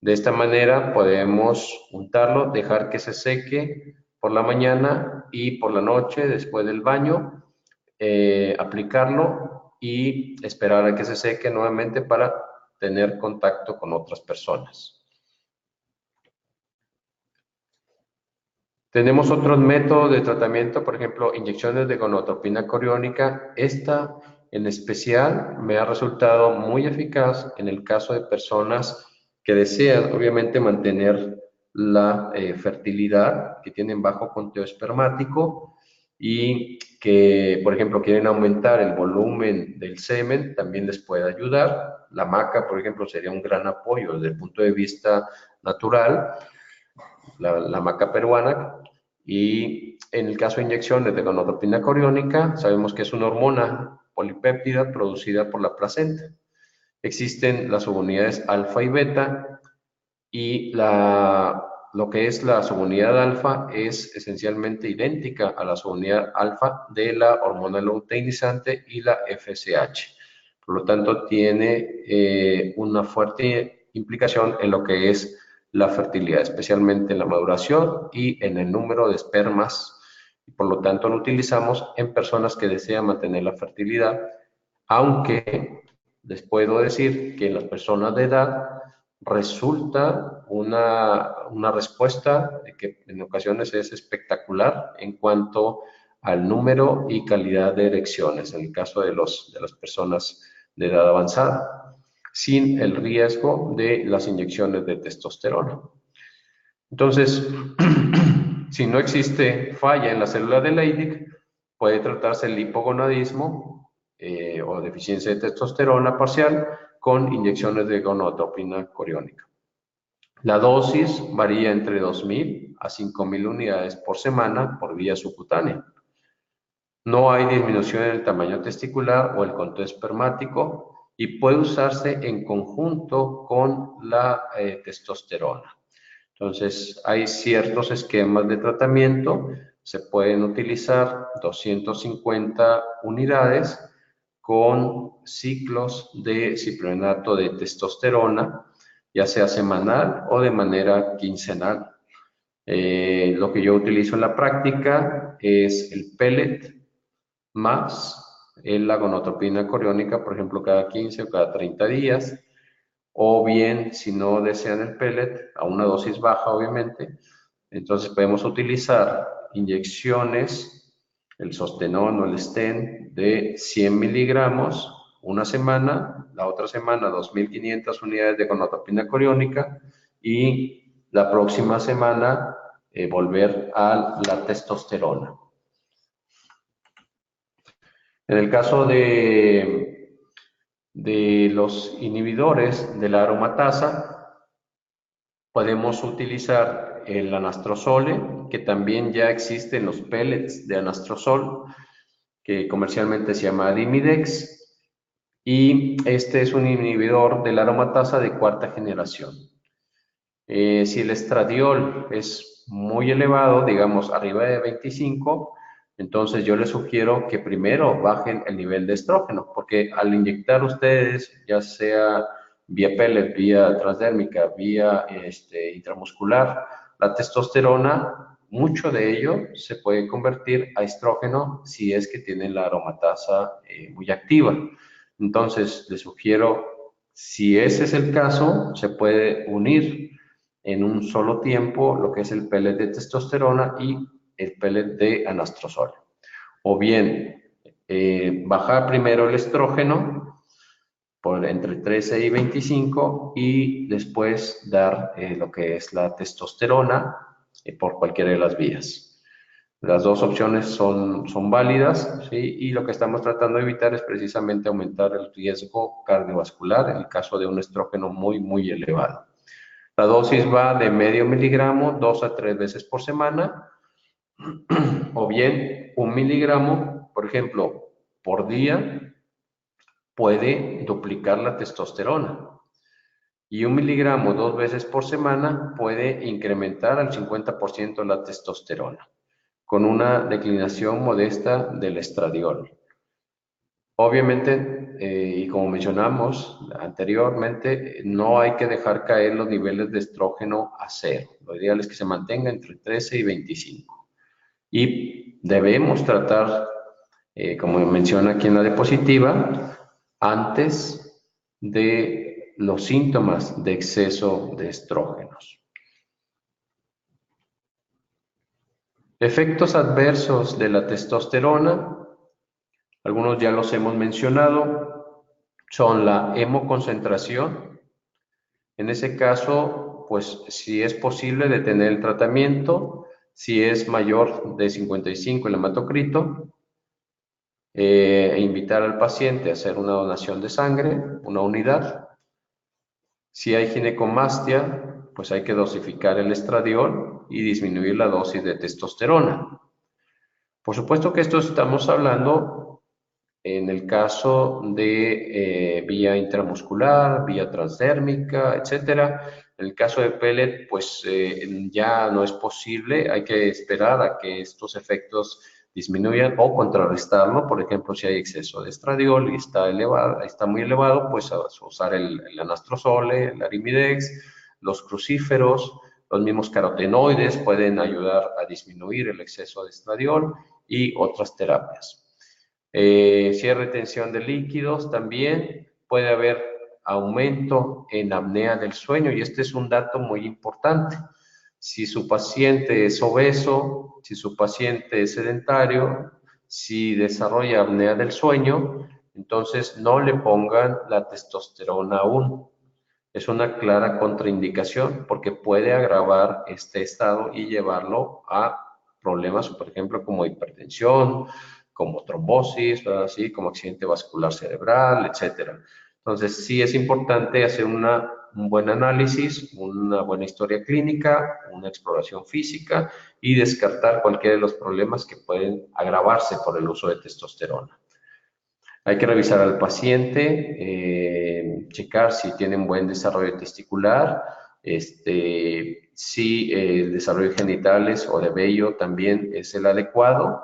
De esta manera podemos untarlo, dejar que se seque por la mañana y por la noche después del baño, aplicarlo y esperar a que se seque nuevamente para tener contacto con otras personas. Tenemos otros métodos de tratamiento, por ejemplo, inyecciones de gonadotropina coriónica. Esta en especial me ha resultado muy eficaz en el caso de personas que desean, obviamente, mantener la fertilidad, que tienen bajo conteo espermático y que, por ejemplo, quieren aumentar el volumen del semen, también les puede ayudar. La maca, por ejemplo, sería un gran apoyo desde el punto de vista natural, la maca peruana. Y en el caso de inyecciones de gonadotropina coriónica, sabemos que es una hormona polipéptida producida por la placenta. Existen las subunidades alfa y beta, y lo que es la subunidad alfa es esencialmente idéntica a la subunidad alfa de la hormona luteinizante y la FSH. Por lo tanto, tiene una fuerte implicación en lo que es la fertilidad, especialmente en la maduración y en el número de espermas. Por lo tanto, lo utilizamos en personas que desean mantener la fertilidad, aunque les puedo decir que en las personas de edad resulta una respuesta que en ocasiones es espectacular en cuanto al número y calidad de erecciones, en el caso de las personas de edad avanzada, sin el riesgo de las inyecciones de testosterona. Entonces, si no existe falla en la célula de Leydig, puede tratarse el hipogonadismo o deficiencia de testosterona parcial con inyecciones de gonadotropina coriónica. La dosis varía entre 2.000 a 5.000 unidades por semana por vía subcutánea. No hay disminución en el tamaño testicular o el conteo espermático y puede usarse en conjunto con la testosterona. Entonces, hay ciertos esquemas de tratamiento. Se pueden utilizar 250 unidades con ciclos de ciprionato de testosterona, ya sea semanal o de manera quincenal. Lo que yo utilizo en la práctica es el pellet más la gonadotropina coriónica, por ejemplo, cada 15 o cada 30 días. O bien, si no desean el pellet, a una dosis baja, obviamente, entonces podemos utilizar inyecciones, el Sostenón o el Sten de 100 miligramos una semana, la otra semana 2.500 unidades de gonadotropina coriónica y la próxima semana volver a la testosterona. En el caso de los inhibidores de la aromatasa, podemos utilizar el anastrozole, que también ya existen los pellets de anastrozol, que comercialmente se llama Arimidex, y este es un inhibidor de la aromatasa de cuarta generación. Si el estradiol es muy elevado, digamos arriba de 25, entonces yo les sugiero que primero bajen el nivel de estrógeno, porque al inyectar ustedes, ya sea vía pellet, vía transdérmica, vía intramuscular, la testosterona, mucho de ello se puede convertir a estrógeno si es que tienen la aromatasa muy activa. Entonces, les sugiero, si ese es el caso, se puede unir en un solo tiempo lo que es el pellet de testosterona y el pellet de anastrozol. O bien, bajar primero el estrógeno por entre 13 y 25 y después dar lo que es la testosterona por cualquiera de las vías. Las dos opciones son válidas, ¿sí? Y lo que estamos tratando de evitar es precisamente aumentar el riesgo cardiovascular en el caso de un estrógeno muy, muy elevado. La dosis va de medio miligramo 2 a 3 veces por semana, o bien 1 miligramo, por ejemplo, por día, puede duplicar la testosterona. Y 1 miligramo 2 veces por semana puede incrementar al 50% la testosterona, con una declinación modesta del estradiol. Obviamente, y como mencionamos anteriormente, no hay que dejar caer los niveles de estrógeno a cero. Lo ideal es que se mantenga entre 13 y 25. Y debemos tratar, como menciona aquí en la diapositiva, antes de los síntomas de exceso de estrógenos. Efectos adversos de la testosterona, algunos ya los hemos mencionado, son la hemoconcentración. En ese caso, pues si es posible detener el tratamiento, si es mayor de 55 el hematocrito, e invitar al paciente a hacer una donación de sangre, una unidad. Si hay ginecomastia, pues hay que dosificar el estradiol y disminuir la dosis de testosterona. Por supuesto que esto estamos hablando en el caso de vía intramuscular, vía transdérmica, etcétera. En el caso de pellet, pues ya no es posible, hay que esperar a que estos efectos disminuyan o contrarrestarlo. Por ejemplo, si hay exceso de estradiol y está elevado, está muy elevado, pues a usar el anastrozole, el arimidex, los crucíferos, los mismos carotenoides pueden ayudar a disminuir el exceso de estradiol y otras terapias. Si hay retención de líquidos, también puede haber aumento en apnea del sueño, y este es un dato muy importante. Si su paciente es obeso, si su paciente es sedentario, si desarrolla apnea del sueño, entonces no le pongan la testosterona aún. Es una clara contraindicación porque puede agravar este estado y llevarlo a problemas, por ejemplo, como hipertensión, como trombosis, así como accidente vascular cerebral, etcétera. Entonces, sí es importante hacer un buen análisis, una buena historia clínica, una exploración física y descartar cualquiera de los problemas que pueden agravarse por el uso de testosterona. Hay que revisar al paciente, checar si tiene un buen desarrollo testicular, si el desarrollo de genitales o de vello también es el adecuado,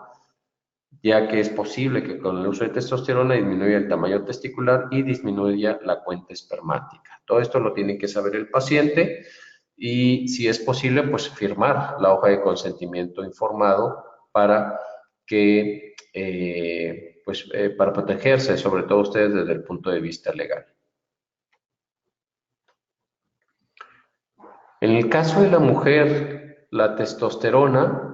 ya que es posible que con el uso de testosterona disminuya el tamaño testicular y disminuya la cuenta espermática. Todo esto lo tiene que saber el paciente y, si es posible, pues firmar la hoja de consentimiento informado para que, para protegerse, sobre todo ustedes desde el punto de vista legal. En el caso de la mujer, la testosterona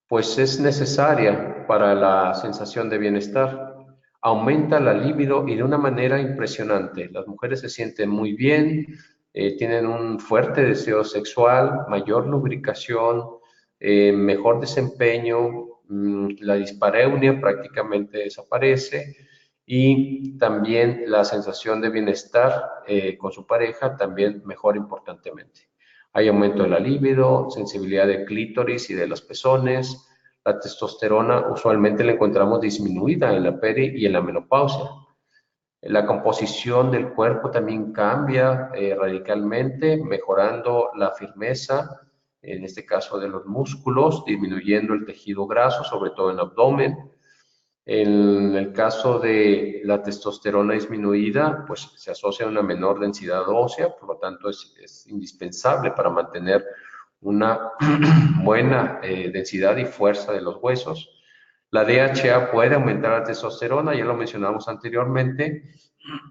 pues es necesaria para la sensación de bienestar. Aumenta la libido y de una manera impresionante. Las mujeres se sienten muy bien, tienen un fuerte deseo sexual, mayor lubricación, mejor desempeño, la dispareunia prácticamente desaparece y también la sensación de bienestar con su pareja también mejora importantemente. Hay aumento de la libido, sensibilidad de clítoris y de los pezones. La testosterona usualmente la encontramos disminuida en la peri y en la menopausia. La composición del cuerpo también cambia radicalmente, mejorando la firmeza, en este caso de los músculos, disminuyendo el tejido graso, sobre todo en el abdomen. En el caso de la testosterona disminuida, pues se asocia a una menor densidad ósea, por lo tanto es indispensable para mantener una buena densidad y fuerza de los huesos. La DHA puede aumentar la testosterona, ya lo mencionamos anteriormente.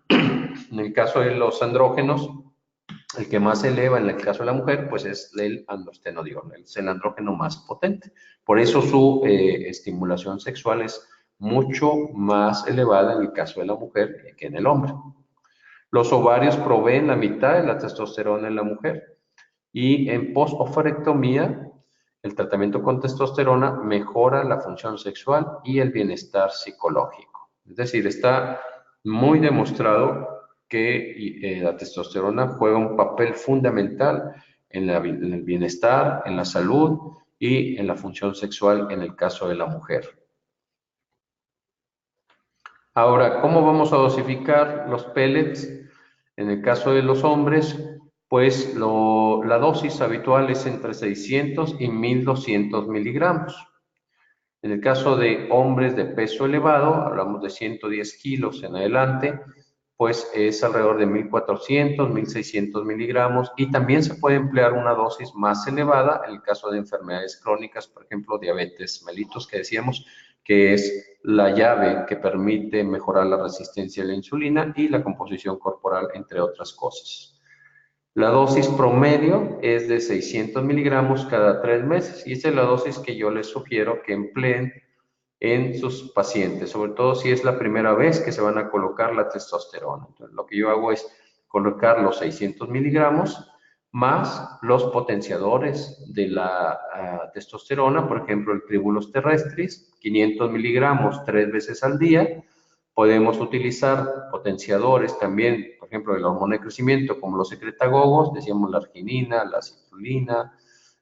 En el caso de los andrógenos, el que más se eleva en el caso de la mujer, pues es el androstenediol, es el andrógeno más potente. Por eso su estimulación sexual es mucho más elevada en el caso de la mujer que en el hombre. Los ovarios proveen la mitad de la testosterona en la mujer y en postofarectomía el tratamiento con testosterona mejora la función sexual y el bienestar psicológico. Es decir, está muy demostrado que la testosterona juega un papel fundamental en el bienestar, en la salud y en la función sexual en el caso de la mujer. Ahora, ¿cómo vamos a dosificar los pellets? En el caso de los hombres, pues la dosis habitual es entre 600 y 1200 miligramos. En el caso de hombres de peso elevado, hablamos de 110 kilos en adelante, pues es alrededor de 1400, 1600 miligramos, y también se puede emplear una dosis más elevada en el caso de enfermedades crónicas, por ejemplo, diabetes mellitus, que decíamos que es la llave que permite mejorar la resistencia a la insulina y la composición corporal, entre otras cosas. La dosis promedio es de 600 miligramos cada 3 meses, y esa es la dosis que yo les sugiero que empleen en sus pacientes, sobre todo si es la primera vez que se van a colocar la testosterona. Entonces, lo que yo hago es colocar los 600 miligramos más los potenciadores de la testosterona, por ejemplo, el tribulus terrestris, 500 miligramos 3 veces al día. Podemos utilizar potenciadores también, por ejemplo, de la hormona de crecimiento, como los secretagogos, decíamos la arginina, la citrulina,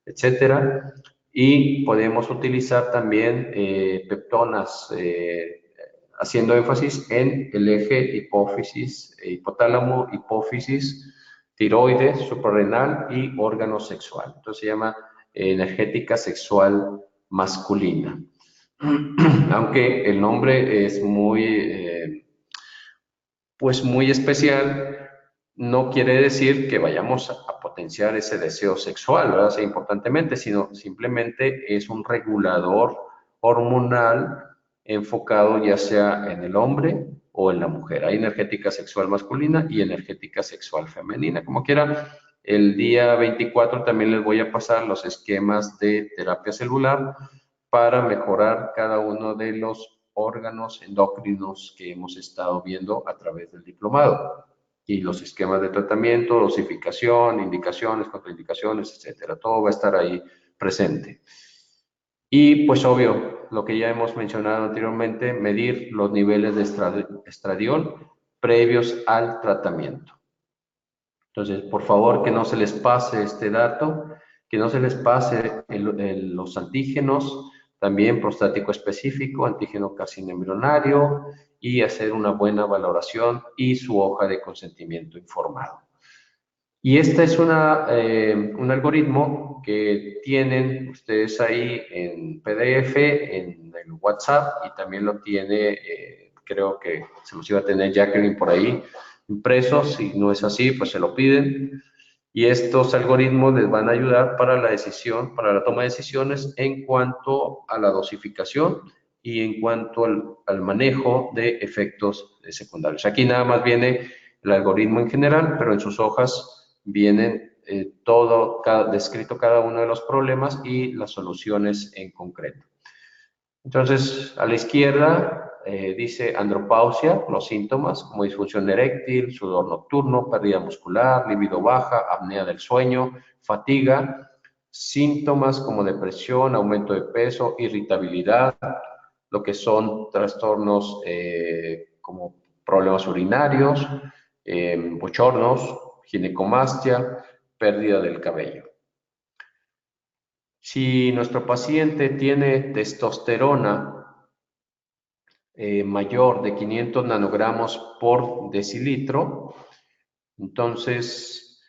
etcétera. Y podemos utilizar también peptonas, haciendo énfasis en el eje hipófisis, hipotálamo, hipófisis, tiroides, suprarrenal y órgano sexual. Entonces se llama energética sexual masculina. Aunque el nombre es pues muy especial, no quiere decir que vayamos a potenciar ese deseo sexual, ¿verdad? Sí, importantemente, sino simplemente es un regulador hormonal enfocado ya sea en el hombre o en la mujer. Hay energética sexual masculina y energética sexual femenina. Como quiera, el día 24 también les voy a pasar los esquemas de terapia celular para mejorar cada uno de los órganos endocrinos que hemos estado viendo a través del diplomado, y los esquemas de tratamiento, dosificación, indicaciones, contraindicaciones, etcétera. Todo va a estar ahí presente. Y pues obvio, lo que ya hemos mencionado anteriormente, medir los niveles de estradiol previos al tratamiento. Entonces, por favor, que no se les pase este dato, que no se les pase los antígenos, también prostático específico, antígeno carcinoembrionario, y hacer una buena valoración y su hoja de consentimiento informado. Y este es un algoritmo que tienen ustedes ahí en PDF, en el WhatsApp, y también lo tiene, creo que se los iba a tener Jacqueline por ahí impresos. Si no es así, pues se lo piden. Y estos algoritmos les van a ayudar para la decisión, para la toma de decisiones en cuanto a la dosificación y en cuanto al manejo de efectos secundarios. Aquí nada más viene el algoritmo en general, pero en sus hojas vienen descrito cada uno de los problemas y las soluciones en concreto. Entonces, a la izquierda dice andropausia, los síntomas como disfunción eréctil, sudor nocturno, pérdida muscular, libido baja, apnea del sueño, fatiga, síntomas como depresión, aumento de peso, irritabilidad, lo que son trastornos como problemas urinarios, bochornos, ginecomastia, pérdida del cabello. Si nuestro paciente tiene testosterona mayor de 500 nanogramos por decilitro, entonces,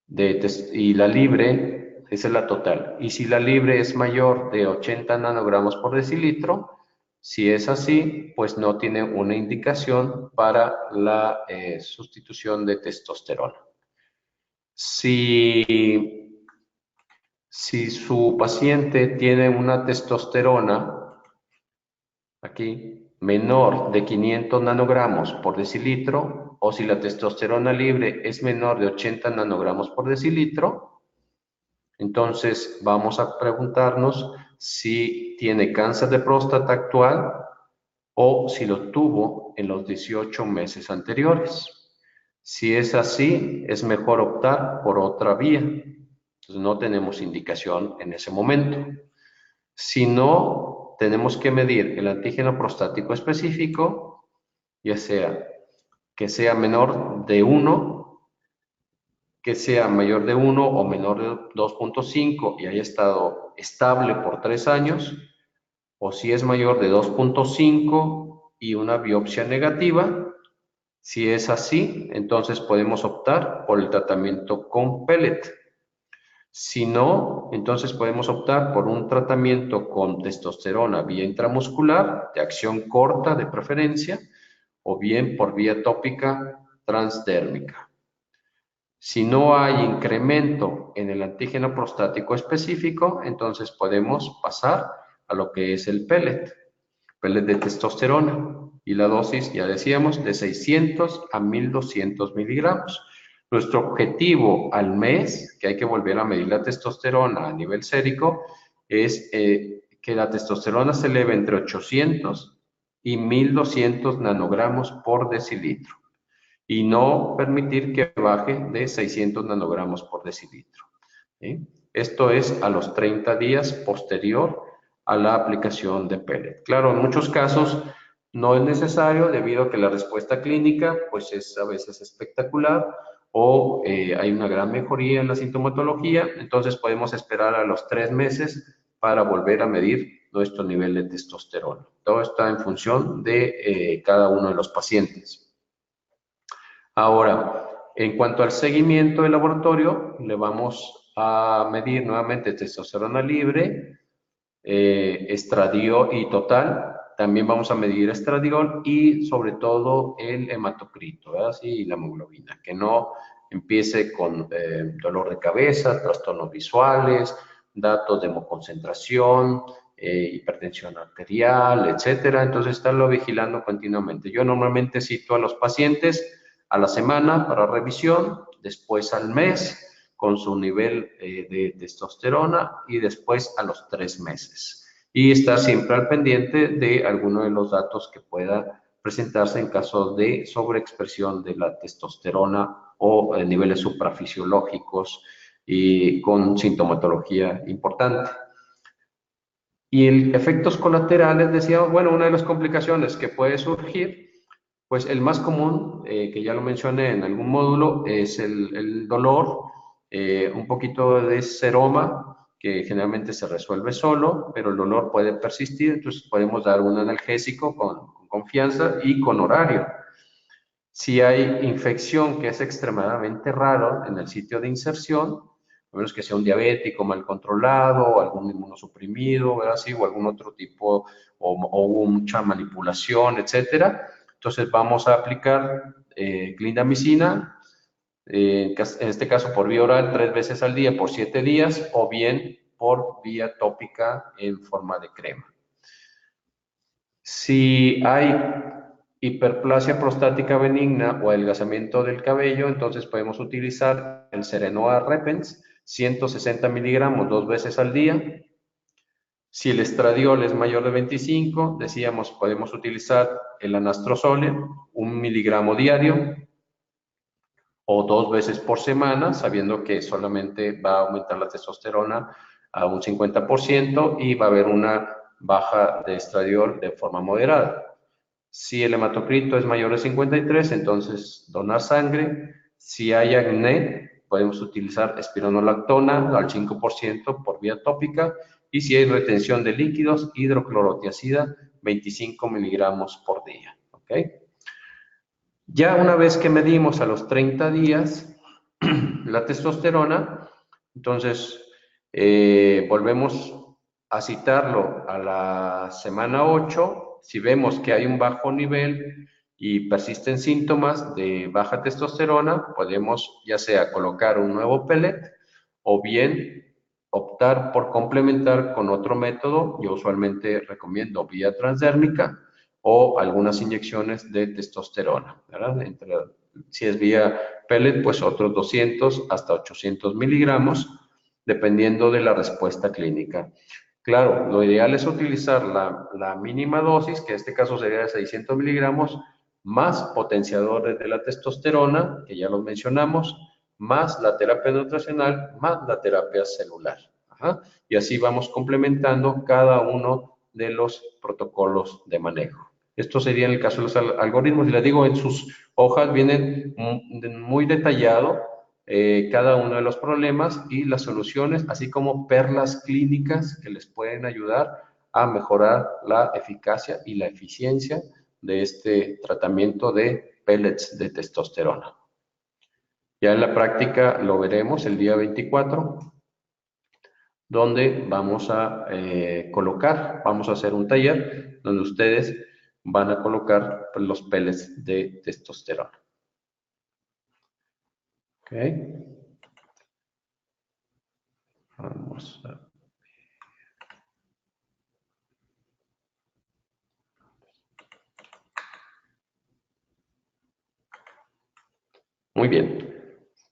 y la libre, esa es la total. Y si la libre es mayor de 80 nanogramos por decilitro, si es así, pues no tiene una indicación para la sustitución de testosterona. Si su paciente tiene una testosterona aquí menor de 500 nanogramos por decilitro, o si la testosterona libre es menor de 80 nanogramos por decilitro, entonces vamos a preguntarnos si tiene cáncer de próstata actual o si lo tuvo en los 18 meses anteriores. Si es así, es mejor optar por otra vía. Entonces no tenemos indicación en ese momento. Si no, tenemos que medir el antígeno prostático específico, ya sea que sea menor de 1, que sea mayor de 1 o menor de 2.5 y haya estado estable por 3 años, o si es mayor de 2.5 y una biopsia negativa. Si es así, entonces podemos optar por el tratamiento con pellet. Si no, entonces podemos optar por un tratamiento con testosterona vía intramuscular, de acción corta de preferencia, o bien por vía tópica transdérmica. Si no hay incremento en el antígeno prostático específico, entonces podemos pasar a lo que es el pellet de testosterona. Y la dosis, ya decíamos, de 600 a 1200 miligramos. Nuestro objetivo al mes, que hay que volver a medir la testosterona a nivel sérico, es que la testosterona se eleve entre 800 y 1200 nanogramos por decilitro y no permitir que baje de 600 nanogramos por decilitro. ¿Sí? Esto es a los 30 días posterior a la aplicación de pellet. Claro, en muchos casos no es necesario debido a que la respuesta clínica pues es a veces espectacular o hay una gran mejoría en la sintomatología, entonces podemos esperar a los 3 meses para volver a medir nuestro nivel de testosterona. Todo está en función de cada uno de los pacientes. Ahora, en cuanto al seguimiento del laboratorio, le vamos a medir nuevamente testosterona libre, estradiol y total. También vamos a medir estradiol y sobre todo el hematocrito, ¿verdad? Sí, y la hemoglobina, que no empiece con dolor de cabeza, trastornos visuales, datos de hemoconcentración, hipertensión arterial, etcétera. Entonces, estarlo vigilando continuamente. Yo normalmente cito a los pacientes a la semana para revisión, después al mes con su nivel de testosterona y después a los 3 meses. Y estar siempre al pendiente de alguno de los datos que pueda presentarse en caso de sobreexpresión de la testosterona o niveles suprafisiológicos y con sintomatología importante. Y en efectos colaterales, decíamos, bueno, una de las complicaciones que puede surgir, pues el más común, que ya lo mencioné en algún módulo, es el dolor, un poquito de seroma, que generalmente se resuelve solo, pero el dolor puede persistir, entonces podemos dar un analgésico con confianza y con horario. Si hay infección, que es extremadamente raro en el sitio de inserción, a menos que sea un diabético mal controlado, o algún inmunosuprimido, ¿verdad? Sí, o algún otro tipo, o hubo mucha manipulación, etcétera. Entonces vamos a aplicar clindamicina, en este caso por vía oral 3 veces al día por 7 días, o bien por vía tópica en forma de crema. Si hay hiperplasia prostática benigna o adelgazamiento del cabello, entonces podemos utilizar el Serenoa Repens, 160 miligramos 2 veces al día. Si el estradiol es mayor de 25, decíamos, podemos utilizar el anastrozole, 1 miligramo diario o 2 veces por semana, sabiendo que solamente va a aumentar la testosterona a un 50% y va a haber una baja de estradiol de forma moderada. Si el hematocrito es mayor de 53, entonces donar sangre. Si hay acné, podemos utilizar espironolactona al 5% por vía tópica. Y si hay retención de líquidos, hidroclorotiazida, 25 miligramos por día. ¿Okay? Ya una vez que medimos a los 30 días la testosterona, entonces volvemos a citarlo a la semana 8. Si vemos que hay un bajo nivel y persisten síntomas de baja testosterona, podemos ya sea colocar un nuevo pellet o bien optar por complementar con otro método. Yo usualmente recomiendo vía transdérmica o algunas inyecciones de testosterona, ¿verdad? Si es vía pellet, pues otros 200 hasta 800 miligramos, dependiendo de la respuesta clínica. Claro, lo ideal es utilizar la mínima dosis, que en este caso sería de 600 miligramos, más potenciadores de la testosterona, que ya los mencionamos, más la terapia nutricional, más la terapia celular. Ajá. Y así vamos complementando cada uno de los protocolos de manejo. Esto sería en el caso de los algoritmos, y les digo, en sus hojas vienen muy detallado cada uno de los problemas y las soluciones, así como perlas clínicas que les pueden ayudar a mejorar la eficacia y la eficiencia de este tratamiento de pellets de testosterona. Ya en la práctica lo veremos el día 24, donde vamos a vamos a hacer un taller donde ustedes van a colocar los pellets de testosterona. Ok. Vamos a... Muy bien.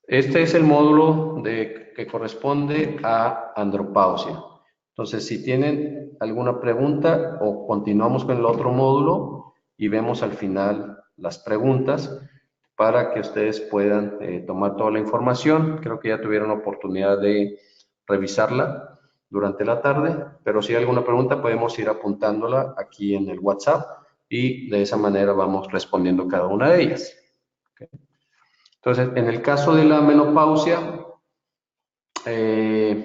Este es el módulo que corresponde a andropausia. Entonces, si tienen alguna pregunta o continuamos con el otro módulo y vemos al final las preguntas para que ustedes puedan tomar toda la información. Creo que ya tuvieron oportunidad de revisarla durante la tarde, pero si hay alguna pregunta podemos ir apuntándola aquí en el WhatsApp y de esa manera vamos respondiendo cada una de ellas. ¿Okay? Entonces, en el caso de la menopausia,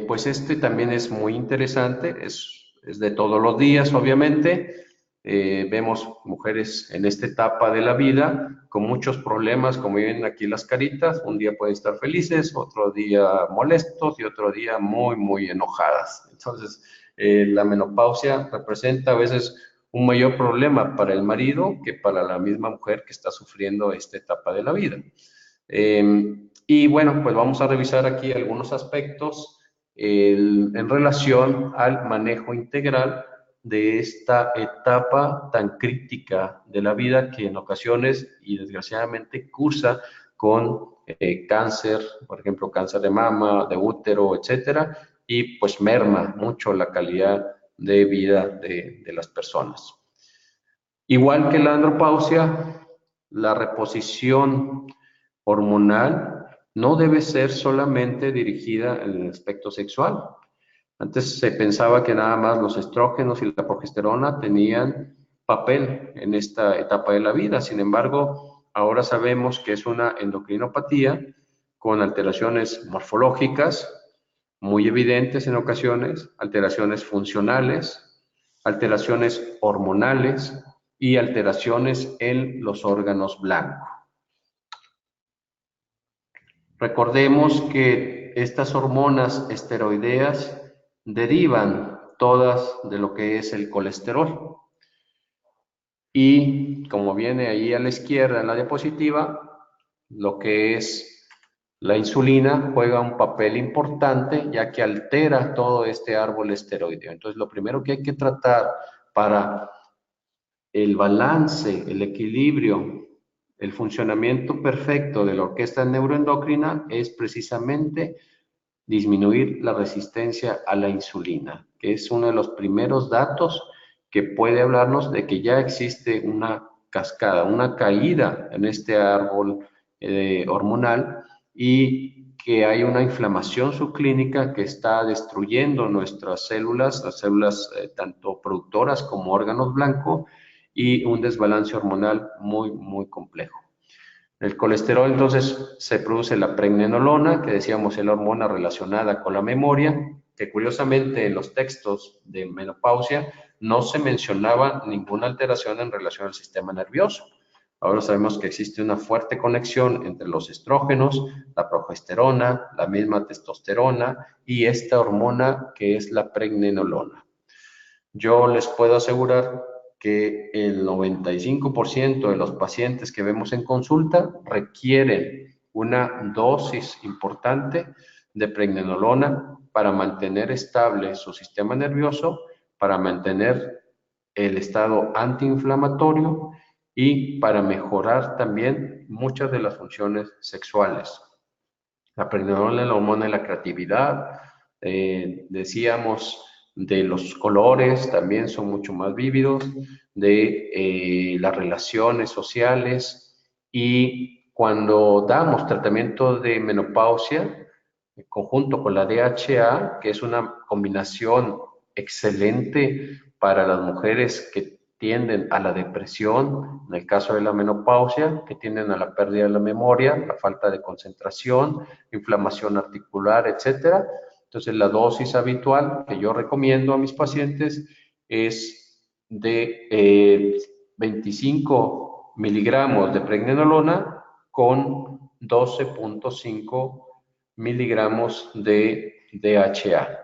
pues este también es muy interesante, es de todos los días, obviamente. Vemos mujeres en esta etapa de la vida con muchos problemas, como ven aquí las caritas. Un día pueden estar felices, otro día molestos y otro día muy, muy enojadas. Entonces, la menopausia representa a veces un mayor problema para el marido que para la misma mujer que está sufriendo esta etapa de la vida. Y bueno, pues vamos a revisar aquí algunos aspectos en relación al manejo integral de esta etapa tan crítica de la vida que en ocasiones y desgraciadamente cursa con cáncer, por ejemplo, cáncer de mama, de útero, etcétera, y pues merma mucho la calidad de vida de las personas. Igual que la andropausia, la reposición hormonal no debe ser solamente dirigida en el aspecto sexual. Antes se pensaba que nada más los estrógenos y la progesterona tenían papel en esta etapa de la vida. Sin embargo, ahora sabemos que es una endocrinopatía con alteraciones morfológicas muy evidentes en ocasiones, alteraciones funcionales, alteraciones hormonales y alteraciones en los órganos blancos. Recordemos que estas hormonas esteroideas derivan todas de lo que es el colesterol. Y como viene ahí a la izquierda en la diapositiva, lo que es la insulina juega un papel importante ya que altera todo este árbol esteroideo. Entonces, lo primero que hay que tratar para el balance, el equilibrio, el funcionamiento perfecto de la orquesta neuroendocrina es precisamente disminuir la resistencia a la insulina, que es uno de los primeros datos que puede hablarnos de que ya existe una cascada, una caída en este árbol hormonal y que hay una inflamación subclínica que está destruyendo nuestras células, las células tanto productoras como órganos blancos, y un desbalance hormonal muy, muy complejo. El colesterol, entonces, se produce la pregnenolona, que decíamos es la hormona relacionada con la memoria, que curiosamente en los textos de menopausia no se mencionaba ninguna alteración en relación al sistema nervioso. Ahora sabemos que existe una fuerte conexión entre los estrógenos, la progesterona, la misma testosterona y esta hormona que es la pregnenolona. Yo les puedo asegurar que el 95% de los pacientes que vemos en consulta requieren una dosis importante de pregnenolona para mantener estable su sistema nervioso, para mantener el estado antiinflamatorio y para mejorar también muchas de las funciones sexuales. La pregnenolona es la hormona de la creatividad, decíamos de los colores, también son mucho más vívidos, de las relaciones sociales, y cuando damos tratamiento de menopausia, en conjunto con la DHA, que es una combinación excelente para las mujeres que tienden a la depresión, en el caso de la menopausia, que tienden a la pérdida de la memoria, la falta de concentración, inflamación articular, etcétera. Entonces, la dosis habitual que yo recomiendo a mis pacientes es de 25 miligramos de pregnenolona con 12.5 miligramos de DHA.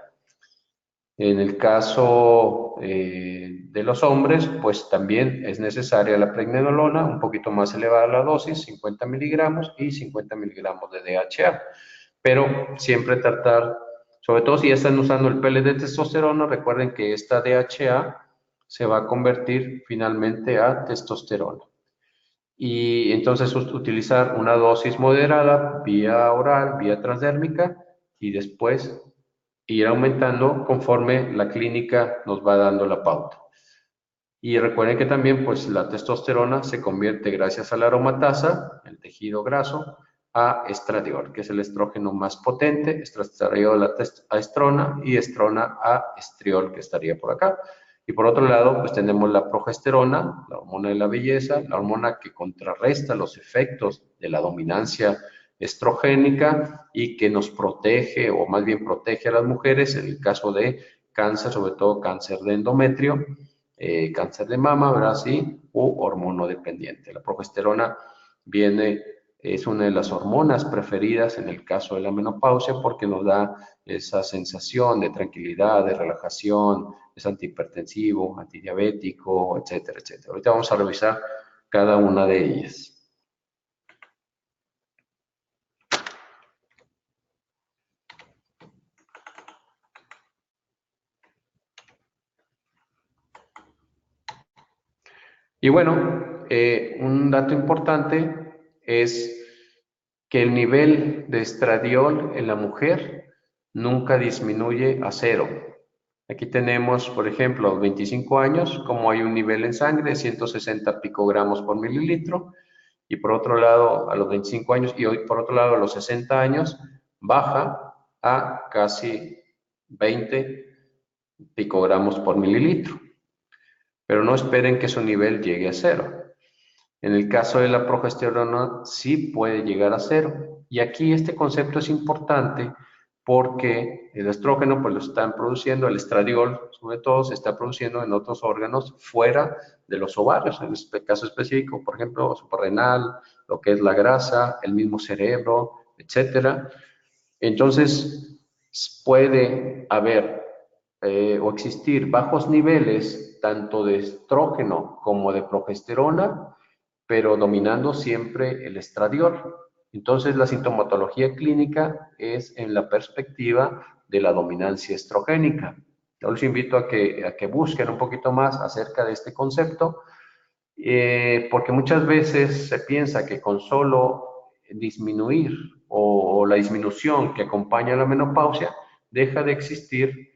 En el caso de los hombres, pues también es necesaria la pregnenolona, un poquito más elevada la dosis, 50 miligramos y 50 miligramos de DHA. Pero siempre tratar, sobre todo si ya están usando el pellet de testosterona, recuerden que esta DHA se va a convertir finalmente a testosterona. Y entonces utilizar una dosis moderada vía oral, vía transdérmica y después ir aumentando conforme la clínica nos va dando la pauta. Y recuerden que también pues la testosterona se convierte gracias a la aromatasa, el tejido graso, a estradiol, que es el estrógeno más potente, estradiol a estrona y estrona a estriol, que estaría por acá. Y por otro lado, pues tenemos la progesterona, la hormona de la belleza, la hormona que contrarresta los efectos de la dominancia estrogénica y que nos protege, o más bien protege a las mujeres en el caso de cáncer, sobre todo cáncer de endometrio, cáncer de mama, ¿verdad? Sí, u hormonodependiente. La progesterona es una de las hormonas preferidas en el caso de la menopausia porque nos da esa sensación de tranquilidad, de relajación, es antihipertensivo, antidiabético, etcétera, etcétera. Ahorita vamos a revisar cada una de ellas. Y bueno, un dato importante es que el nivel de estradiol en la mujer nunca disminuye a cero. Aquí tenemos, por ejemplo, a los 25 años, como hay un nivel en sangre de 160 picogramos por mililitro, y por otro lado, a los 25 años, y hoy por otro lado, a los 60 años, baja a casi 20 picogramos por mililitro. Pero no esperen que su nivel llegue a cero. En el caso de la progesterona sí puede llegar a cero. Y aquí este concepto es importante porque el estrógeno pues lo están produciendo, el estradiol sobre todo se está produciendo en otros órganos fuera de los ovarios, en este caso específico, por ejemplo, suprarrenal, lo que es la grasa, el mismo cerebro, etcétera. Entonces puede haber o existir bajos niveles tanto de estrógeno como de progesterona, pero dominando siempre el estradiol. Entonces, la sintomatología clínica es en la perspectiva de la dominancia estrogénica. Yo les invito a que busquen un poquito más acerca de este concepto, porque muchas veces se piensa que con solo disminuir o la disminución que acompaña a la menopausia, deja de existir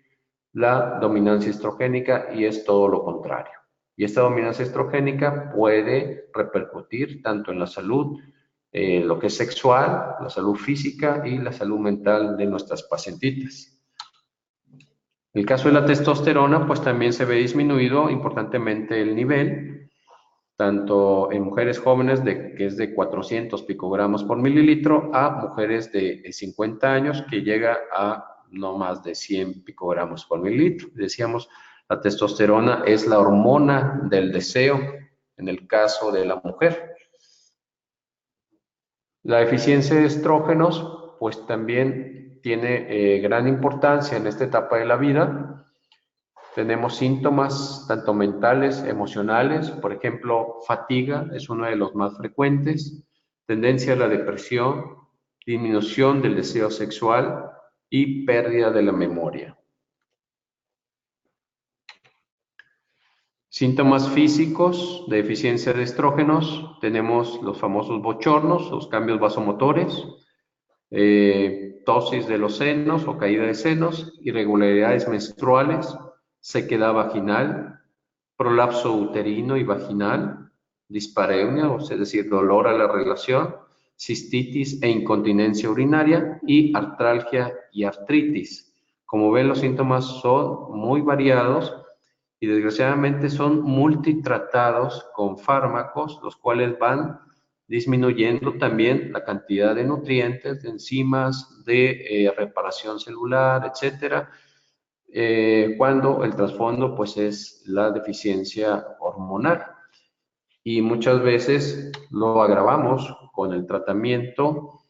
la dominancia estrogénica y es todo lo contrario. Y esta dominancia estrogénica puede repercutir tanto en la salud, lo que es sexual, la salud física y la salud mental de nuestras pacientitas. En el caso de la testosterona, pues también se ve disminuido importantemente el nivel, tanto en mujeres jóvenes, que es de 400 picogramos por mililitro, a mujeres de 50 años, que llega a no más de 100 picogramos por mililitro. Decíamos, la testosterona es la hormona del deseo en el caso de la mujer. La deficiencia de estrógenos, pues también tiene gran importancia en esta etapa de la vida. Tenemos síntomas tanto mentales, emocionales, por ejemplo, fatiga es uno de los más frecuentes, tendencia a la depresión, disminución del deseo sexual y pérdida de la memoria. Síntomas físicos de deficiencia de estrógenos, tenemos los famosos bochornos, los cambios vasomotores, tosis de los senos o caída de senos, irregularidades menstruales, sequedad vaginal, prolapso uterino y vaginal, dispareunia, es decir, dolor a la relación, cistitis e incontinencia urinaria y artralgia y artritis. Como ven, los síntomas son muy variados y desgraciadamente son multitratados con fármacos, los cuales van disminuyendo también la cantidad de nutrientes, de enzimas, de reparación celular, etcétera, cuando el trasfondo pues es la deficiencia hormonal. y muchas veces lo agravamos con el tratamiento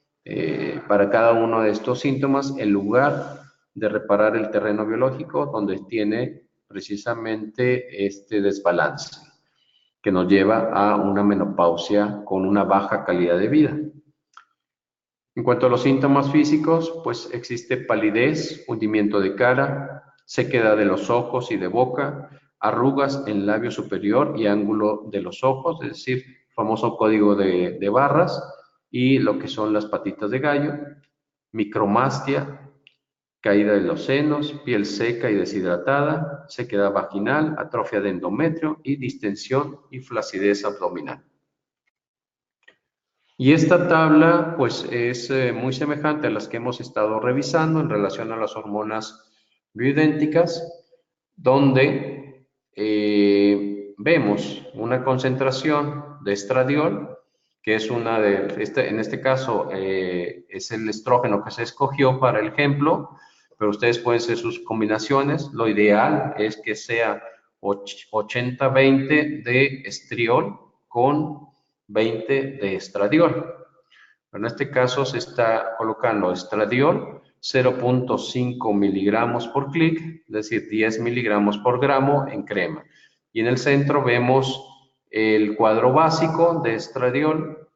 para cada uno de estos síntomas en lugar de reparar el terreno biológico donde tiene precisamente este desbalance que nos lleva a una menopausia con una baja calidad de vida. En cuanto a los síntomas físicos, pues existe palidez, hundimiento de cara, sequedad de los ojos y de boca, arrugas en el labio superior y ángulo de los ojos, es decir, famoso código de barras, y lo que son las patitas de gallo, micromastia, caída de los senos, piel seca y deshidratada, sequedad vaginal, atrofia de endometrio y distensión y flacidez abdominal. Y esta tabla pues es muy semejante a las que hemos estado revisando en relación a las hormonas bioidénticas, donde vemos una concentración de estradiol, que es una en este caso es el estrógeno que se escogió para el ejemplo, pero ustedes pueden hacer sus combinaciones. Lo ideal es que sea 80-20 de estriol con 20 de estradiol. En este caso se está colocando estradiol 0.5 miligramos por clic, es decir, 10 miligramos por gramo en crema. Y en el centro vemos el cuadro básico de estradiol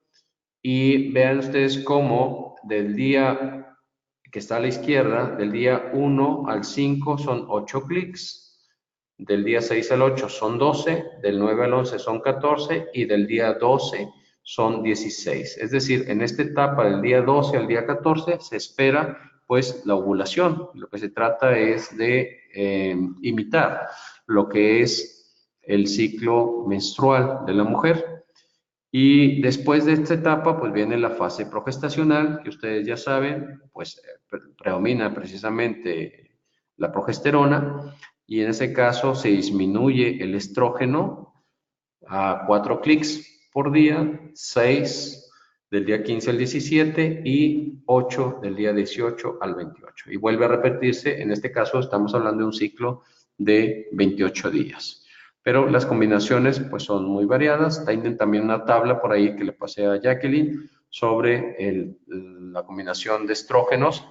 y vean ustedes cómo del día que está a la izquierda, del día 1 al 5 son 8 clics, del día 6 al 8 son 12, del 9 al 11 son 14 y del día 12 son 16. Es decir, en esta etapa del día 12 al día 14 se espera pues la ovulación. Lo que se trata es de imitar lo que es el ciclo menstrual de la mujer. Y después de esta etapa, pues viene la fase progestacional, que ustedes ya saben, pues predomina precisamente la progesterona, y en ese caso se disminuye el estrógeno a 4 clics por día, 6 del día 15 al 17 y 8 del día 18 al 28. Y vuelve a repetirse, en este caso estamos hablando de un ciclo de 28 días. Pero las combinaciones pues son muy variadas. Tienen también una tabla por ahí que le pasé a Jacqueline sobre la combinación de estrógenos.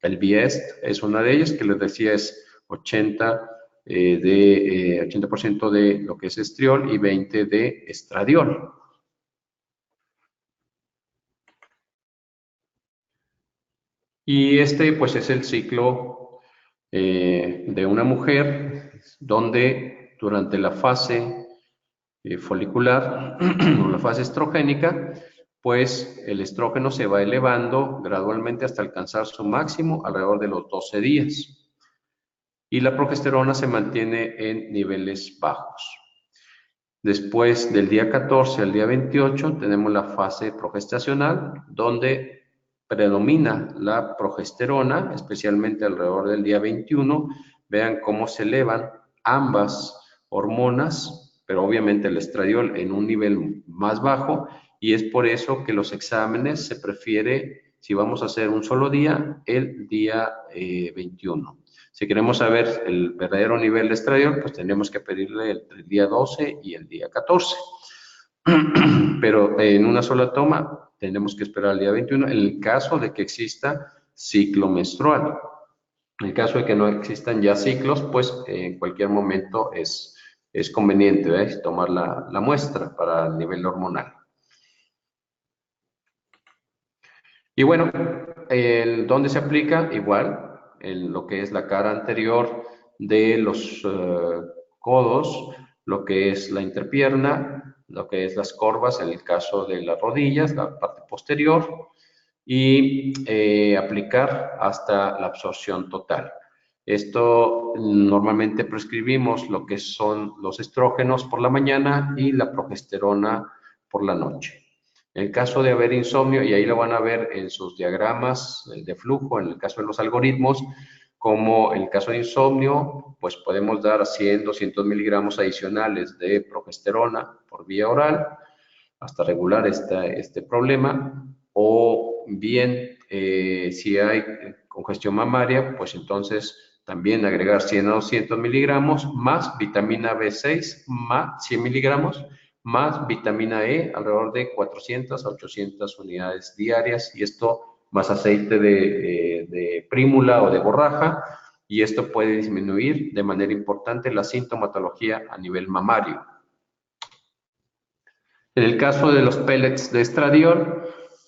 El Biest es una de ellas, que les decía es 80% de lo que es estriol y 20 de estradiol. Y este pues es el ciclo de una mujer donde durante la fase folicular o la fase estrogénica, pues el estrógeno se va elevando gradualmente hasta alcanzar su máximo alrededor de los 12 días. Y la progesterona se mantiene en niveles bajos. Después del día 14 al día 28 tenemos la fase progestacional, donde predomina la progesterona, especialmente alrededor del día 21. Vean cómo se elevan ambas hormonas, pero obviamente el estradiol en un nivel más bajo, y es por eso que los exámenes se prefiere, si vamos a hacer un solo día, el día 21. Si queremos saber el verdadero nivel de estradiol, pues tenemos que pedirle el día 12 y el día 14. Pero en una sola toma tenemos que esperar el día 21 en el caso de que exista ciclo menstrual. En el caso de que no existan ya ciclos, pues en cualquier momento es conveniente tomar la muestra para el nivel hormonal. Y bueno, ¿dónde se aplica? Igual, en lo que es la cara anterior de los codos, lo que es la entrepierna, lo que es las corvas en el caso de las rodillas, la parte posterior, y aplicar hasta la absorción total. Esto normalmente prescribimos lo que son los estrógenos por la mañana y la progesterona por la noche. En el caso de haber insomnio, y ahí lo van a ver en sus diagramas de flujo, en el caso de los algoritmos, como en el caso de insomnio, pues podemos dar 100, 200 miligramos adicionales de progesterona por vía oral hasta regular este problema, o bien si hay congestión mamaria, pues entonces también agregar 100 a 200 miligramos más vitamina B6, más 100 miligramos, más vitamina E, alrededor de 400 a 800 unidades diarias, y esto más aceite de prímula o de borraja, y esto puede disminuir de manera importante la sintomatología a nivel mamario. En el caso de los pellets de estradiol,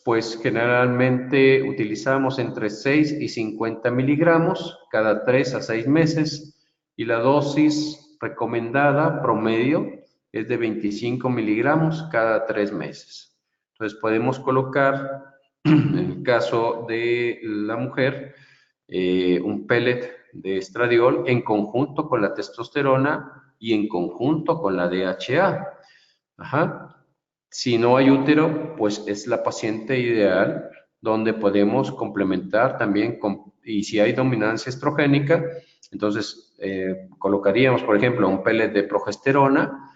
pues generalmente utilizamos entre 6 y 50 miligramos cada 3 a 6 meses, y la dosis recomendada promedio es de 25 miligramos cada 3 meses. Entonces podemos colocar, en el caso de la mujer, un pellet de estradiol en conjunto con la testosterona y en conjunto con la DHA. Ajá. Si no hay útero, pues es la paciente ideal donde podemos complementar también y si hay dominancia estrogénica, entonces colocaríamos, por ejemplo, un pellet de progesterona,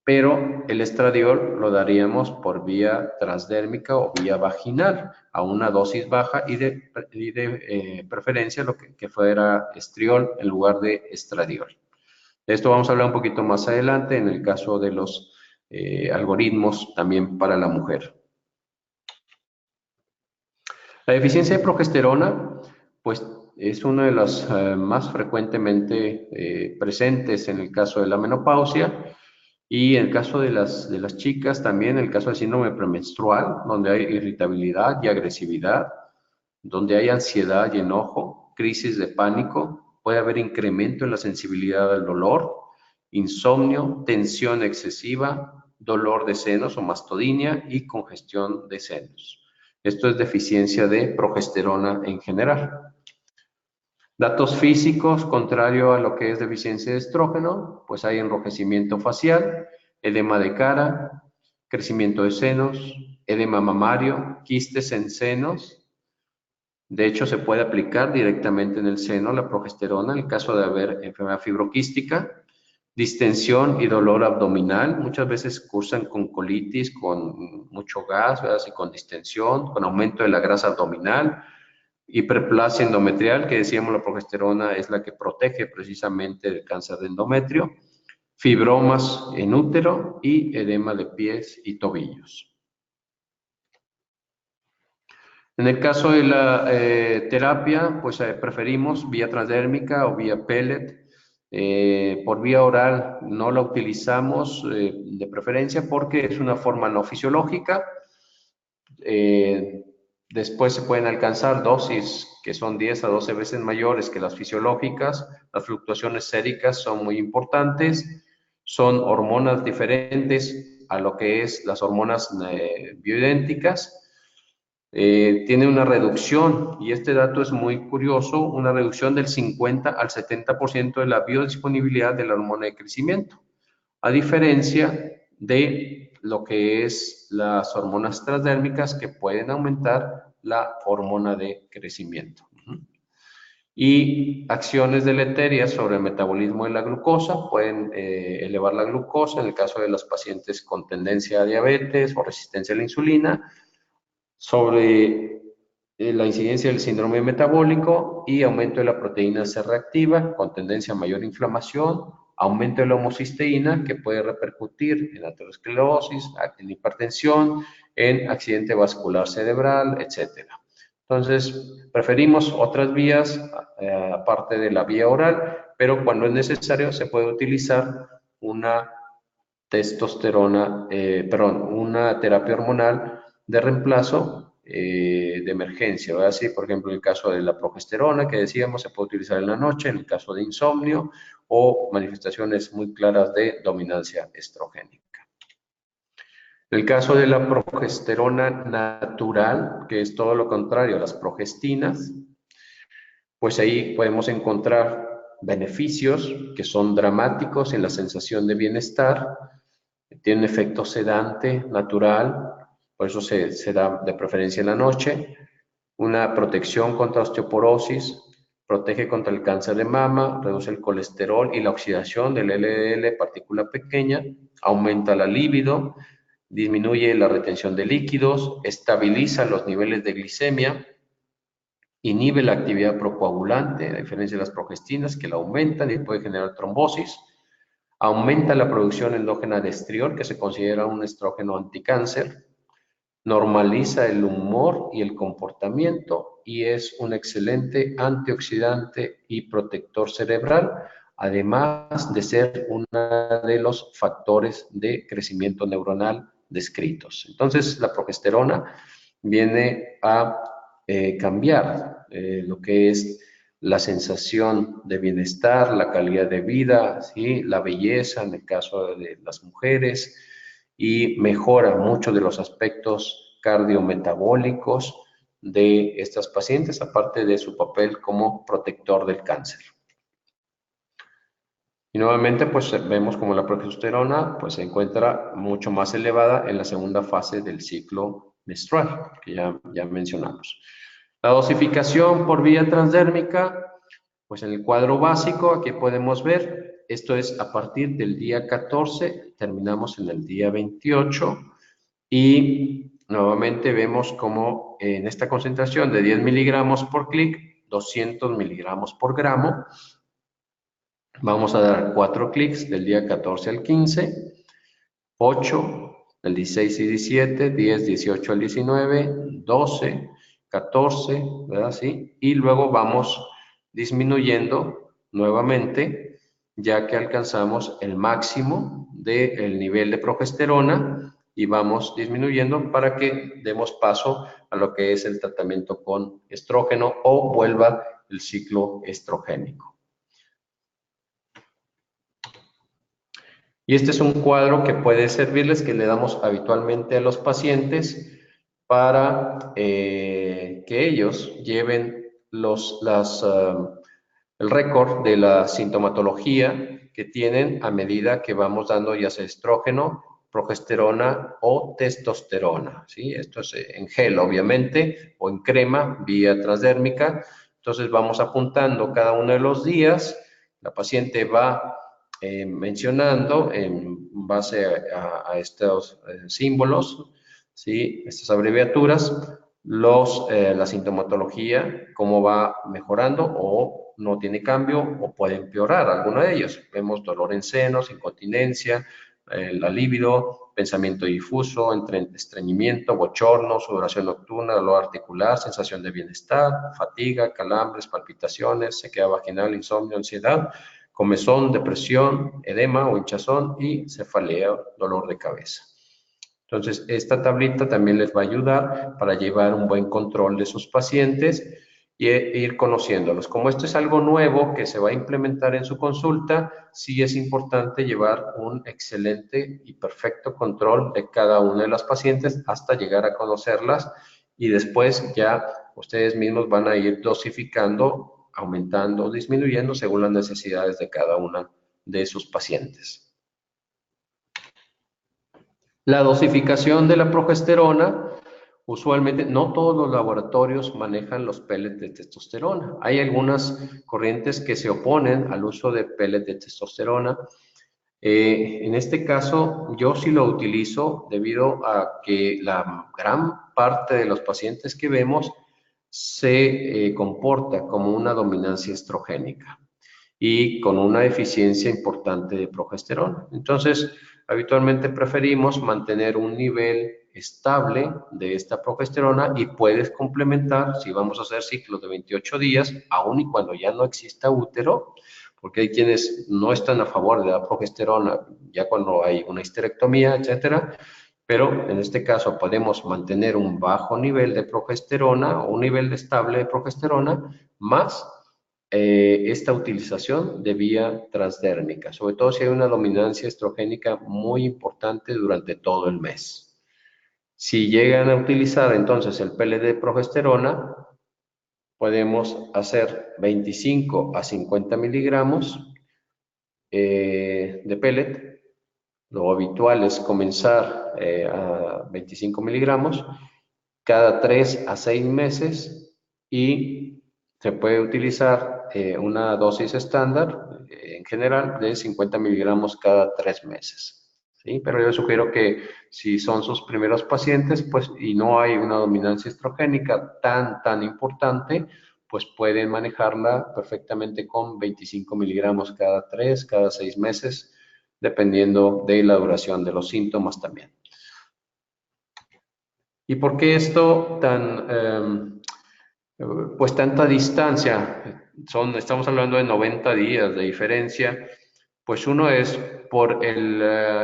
pero el estradiol lo daríamos por vía transdérmica o vía vaginal a una dosis baja y de preferencia lo que fuera estriol en lugar de estradiol. De esto vamos a hablar un poquito más adelante en el caso de los algoritmos también para la mujer. La deficiencia de progesterona, pues es una de las más frecuentemente presentes en el caso de la menopausia, y en el caso de las chicas también, en el caso del síndrome premenstrual, donde hay irritabilidad y agresividad, donde hay ansiedad y enojo, crisis de pánico, puede haber incremento en la sensibilidad al dolor, insomnio, tensión excesiva, dolor de senos o mastodinia y congestión de senos. Esto es deficiencia de progesterona en general. Datos físicos, contrario a lo que es deficiencia de estrógeno, pues hay enrojecimiento facial, edema de cara, crecimiento de senos, edema mamario, quistes en senos. De hecho, se puede aplicar directamente en el seno la progesterona en el caso de haber enfermedad fibroquística, distensión y dolor abdominal. Muchas veces cursan con colitis, con mucho gas, ¿verdad? Y con distensión, con aumento de la grasa abdominal, hiperplasia endometrial, que decíamos la progesterona es la que protege precisamente del cáncer de endometrio, fibromas en útero y edema de pies y tobillos. En el caso de la terapia, pues preferimos vía transdérmica o vía pellet. Por vía oral no la utilizamos de preferencia porque es una forma no fisiológica. Después se pueden alcanzar dosis que son 10 a 12 veces mayores que las fisiológicas. Las fluctuaciones séricas son muy importantes. Son hormonas diferentes a lo que es las hormonas bioidénticas. Tiene una reducción, y este dato es muy curioso, una reducción del 50 al 70% de la biodisponibilidad de la hormona de crecimiento, a diferencia de lo que es las hormonas transdérmicas que pueden aumentar la hormona de crecimiento. Y acciones deleterias sobre el metabolismo de la glucosa, pueden elevar la glucosa en el caso de los pacientes con tendencia a diabetes o resistencia a la insulina, sobre la incidencia del síndrome metabólico y aumento de la proteína C reactiva con tendencia a mayor inflamación, aumento de la homocisteína que puede repercutir en aterosclerosis, en hipertensión, en accidente vascular cerebral, etc. Entonces, preferimos otras vías aparte de la vía oral, pero cuando es necesario se puede utilizar una una terapia hormonal de reemplazo de emergencia, ¿verdad? Así, por ejemplo, en el caso de la progesterona que decíamos, se puede utilizar en la noche, en el caso de insomnio o manifestaciones muy claras de dominancia estrogénica. En el caso de la progesterona natural, que es todo lo contrario a las progestinas, pues ahí podemos encontrar beneficios que son dramáticos en la sensación de bienestar. Tiene un efecto sedante natural, por eso se da de preferencia en la noche. Una protección contra osteoporosis, protege contra el cáncer de mama, reduce el colesterol y la oxidación del LDL, partícula pequeña, aumenta la libido, disminuye la retención de líquidos, estabiliza los niveles de glicemia, inhibe la actividad procoagulante, a diferencia de las progestinas que la aumentan y puede generar trombosis. Aumenta la producción endógena de estriol, que se considera un estrógeno anticáncer. Normaliza el humor y el comportamiento y es un excelente antioxidante y protector cerebral, además de ser uno de los factores de crecimiento neuronal descritos. Entonces, la progesterona viene a cambiar lo que es la sensación de bienestar, la calidad de vida, ¿sí? La belleza en el caso de las mujeres, y mejora muchos de los aspectos cardiometabólicos de estas pacientes, aparte de su papel como protector del cáncer. Y nuevamente, pues vemos como la progesterona pues, se encuentra mucho más elevada en la segunda fase del ciclo menstrual, que ya mencionamos. La dosificación por vía transdérmica, pues en el cuadro básico, aquí podemos ver, esto es a partir del día 14, terminamos en el día 28, y nuevamente vemos como en esta concentración de 10 miligramos por clic, 200 miligramos por gramo, vamos a dar 4 clics del día 14 al 15, 8 del 16 y 17, 10, 18 al 19, 12, 14, ¿verdad? ¿Sí? Y luego vamos disminuyendo nuevamente, ya que alcanzamos el máximo del nivel de progesterona y vamos disminuyendo para que demos paso a lo que es el tratamiento con estrógeno o vuelva el ciclo estrogénico. Y este es un cuadro que puede servirles, que le damos habitualmente a los pacientes para que ellos lleven el récord de la sintomatología que tienen a medida que vamos dando ya sea estrógeno, progesterona o testosterona, ¿sí? Esto es en gel, obviamente, o en crema, vía transdérmica. Entonces vamos apuntando cada uno de los días, la paciente va mencionando en base a estos símbolos, ¿sí? Estas abreviaturas, la sintomatología, cómo va mejorando o no tiene cambio o puede empeorar alguno de ellos. Vemos dolor en senos, incontinencia, la libido, pensamiento difuso, estreñimiento, bochorno, sudoración nocturna, dolor articular, sensación de bienestar, fatiga, calambres, palpitaciones, sequedad vaginal, insomnio, ansiedad, comezón, depresión, edema o hinchazón y cefalea, dolor de cabeza. Entonces, esta tablita también les va a ayudar para llevar un buen control de sus pacientes e ir conociéndolos. Como esto es algo nuevo que se va a implementar en su consulta, sí es importante llevar un excelente y perfecto control de cada una de las pacientes hasta llegar a conocerlas, y después ya ustedes mismos van a ir dosificando, aumentando o disminuyendo según las necesidades de cada una de sus pacientes. La dosificación de la progesterona, usualmente no todos los laboratorios manejan los pellets de testosterona. Hay algunas corrientes que se oponen al uso de pellets de testosterona. En este caso, yo sí lo utilizo debido a que la gran parte de los pacientes que vemos se comporta como una dominancia estrogénica y con una deficiencia importante de progesterona. Entonces, habitualmente preferimos mantener un nivel estable de esta progesterona y puedes complementar, si vamos a hacer ciclos de 28 días, aun y cuando ya no exista útero, porque hay quienes no están a favor de la progesterona ya cuando hay una histerectomía, etcétera, pero en este caso podemos mantener un bajo nivel de progesterona o un nivel estable de progesterona más esta utilización de vía transdérmica, sobre todo si hay una dominancia estrogénica muy importante durante todo el mes. Si llegan a utilizar entonces el pellet de progesterona, podemos hacer 25 a 50 miligramos de pellet. Lo habitual es comenzar a 25 miligramos cada 3 a 6 meses, y se puede utilizar una dosis estándar en general de 50 miligramos cada 3 meses. ¿Sí? Pero yo sugiero que si son sus primeros pacientes, pues, y no hay una dominancia estrogénica tan importante, pues pueden manejarla perfectamente con 25 miligramos cada 3, cada 6 meses, dependiendo de la duración de los síntomas también. ¿Y por qué esto pues tanta distancia? Estamos hablando de 90 días de diferencia. Pues uno es por el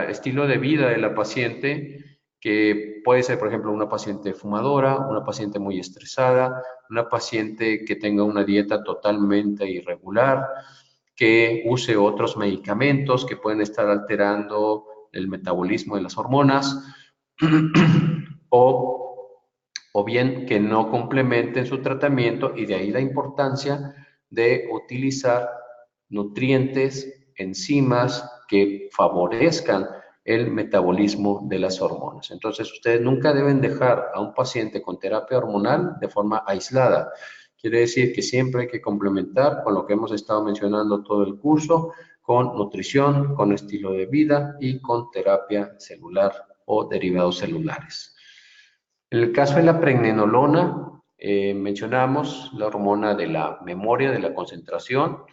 estilo de vida de la paciente, que puede ser, por ejemplo, una paciente fumadora, una paciente muy estresada, una paciente que tenga una dieta totalmente irregular, que use otros medicamentos que pueden estar alterando el metabolismo de las hormonas, o bien que no complementen su tratamiento, y de ahí la importancia de utilizar nutrientes, enzimas que favorezcan el metabolismo de las hormonas. Entonces, ustedes nunca deben dejar a un paciente con terapia hormonal de forma aislada. Quiere decir que siempre hay que complementar con lo que hemos estado mencionando todo el curso, con nutrición, con estilo de vida y con terapia celular o derivados celulares. En el caso de la pregnenolona, mencionamos la hormona de la memoria, de la concentración.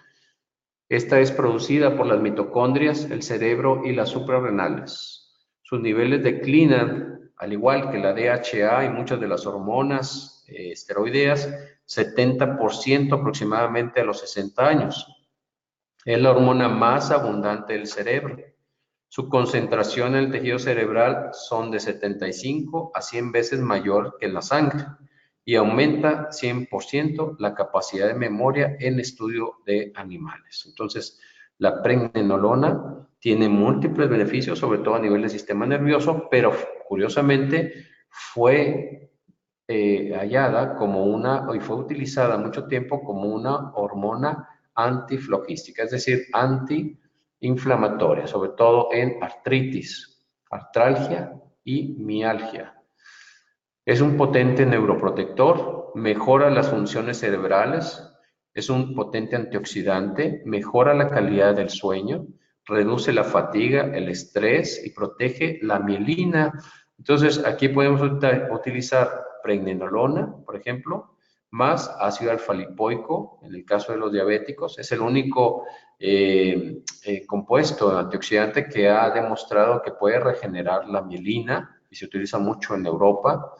Esta es producida por las mitocondrias, el cerebro y las suprarrenales. Sus niveles declinan, al igual que la DHA y muchas de las hormonas esteroideas, 70% aproximadamente a los 60 años. Es la hormona más abundante del cerebro. Su concentración en el tejido cerebral son de 75 a 100 veces mayor que en la sangre, y aumenta 100% la capacidad de memoria en estudio de animales. Entonces, la pregnenolona tiene múltiples beneficios, sobre todo a nivel del sistema nervioso, pero curiosamente fue hallada como y fue utilizada mucho tiempo como una hormona antiflogística, es decir, antiinflamatoria, sobre todo en artritis, artralgia y mialgia. Es un potente neuroprotector, mejora las funciones cerebrales, es un potente antioxidante, mejora la calidad del sueño, reduce la fatiga, el estrés y protege la mielina. Entonces, aquí podemos utilizar pregnenolona, por ejemplo, más ácido alfa-lipoico, en el caso de los diabéticos. Es el único compuesto antioxidante que ha demostrado que puede regenerar la mielina y se utiliza mucho en Europa.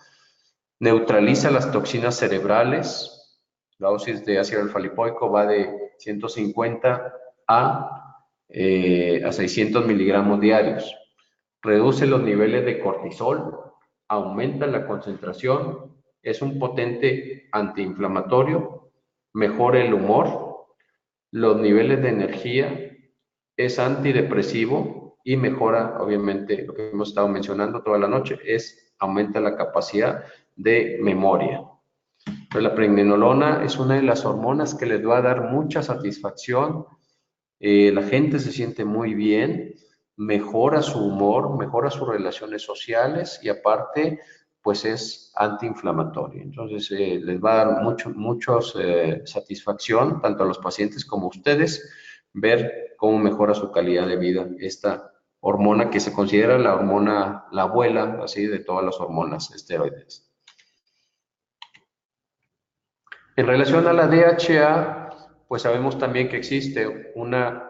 Neutraliza las toxinas cerebrales. La dosis de ácido alfa-lipoico va de 150 a 600 miligramos diarios. Reduce los niveles de cortisol, aumenta la concentración, es un potente antiinflamatorio, mejora el humor, los niveles de energía, es antidepresivo y mejora, obviamente, lo que hemos estado mencionando toda la noche, aumenta la capacidad de memoria. Pero la pregnenolona es una de las hormonas que les va a dar mucha satisfacción. La gente se siente muy bien, mejora su humor, mejora sus relaciones sociales y aparte, pues es antiinflamatorio. Entonces, les va a dar mucha satisfacción, tanto a los pacientes como a ustedes, ver cómo mejora su calidad de vida esta hormona que se considera la abuela, así, de todas las hormonas esteroides. En relación a la DHA, pues sabemos también que existe una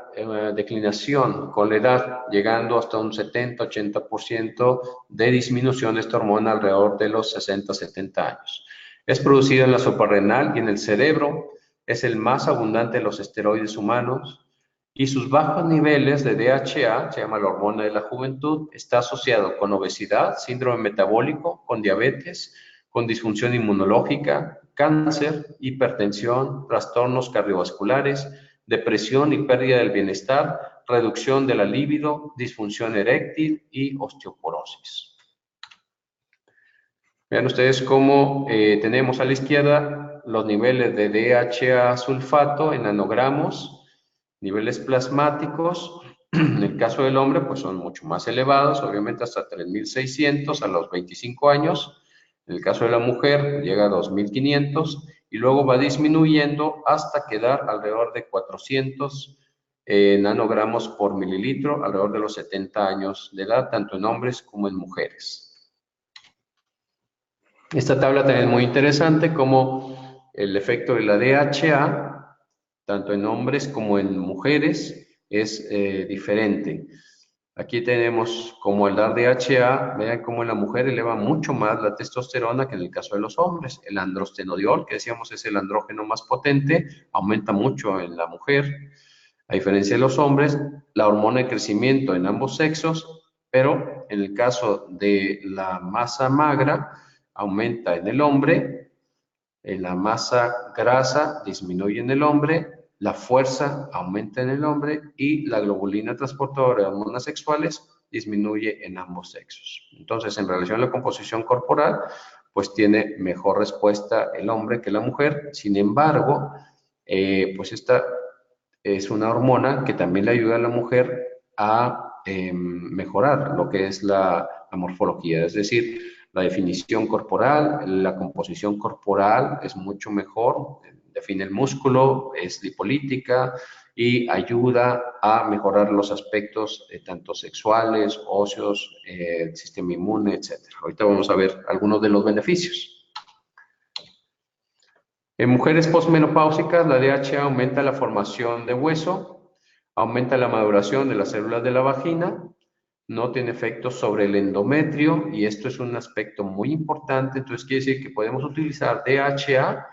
declinación con la edad, llegando hasta un 70-80% de disminución de esta hormona alrededor de los 60-70 años. Es producida en la suprarrenal y en el cerebro, es el más abundante de los esteroides humanos, y sus bajos niveles de DHA, se llama la hormona de la juventud, está asociado con obesidad, síndrome metabólico, con diabetes, con disfunción inmunológica, cáncer, hipertensión, trastornos cardiovasculares, depresión y pérdida del bienestar, reducción de la libido, disfunción eréctil y osteoporosis. Vean ustedes cómo tenemos a la izquierda los niveles de DHA sulfato en nanogramos, niveles plasmáticos. En el caso del hombre, pues son mucho más elevados, obviamente hasta 3.600 a los 25 años. En el caso de la mujer, llega a 2.500 y luego va disminuyendo hasta quedar alrededor de 400 nanogramos por mililitro, alrededor de los 70 años de edad, tanto en hombres como en mujeres. Esta tabla también es muy interesante, como el efecto de la DHA, tanto en hombres como en mujeres, es diferente. Aquí tenemos como el DHA, vean cómo en la mujer eleva mucho más la testosterona que en el caso de los hombres. El androstenediol, que decíamos es el andrógeno más potente, aumenta mucho en la mujer. A diferencia de los hombres, la hormona de crecimiento en ambos sexos, pero en el caso de la masa magra, aumenta en el hombre, en la masa grasa disminuye en el hombre, la fuerza aumenta en el hombre y la globulina transportadora de hormonas sexuales disminuye en ambos sexos. Entonces, en relación a la composición corporal, pues tiene mejor respuesta el hombre que la mujer. Sin embargo, pues esta es una hormona que también le ayuda a la mujer a mejorar lo que es la morfología, es decir, la definición corporal, la composición corporal es mucho mejor, define el músculo, es lipolítica y ayuda a mejorar los aspectos tanto sexuales, óseos, sistema inmune, etc. Ahorita vamos a ver algunos de los beneficios. En mujeres posmenopáusicas, la DHA aumenta la formación de hueso, aumenta la maduración de las células de la vagina, no tiene efectos sobre el endometrio y esto es un aspecto muy importante. Entonces quiere decir que podemos utilizar DHA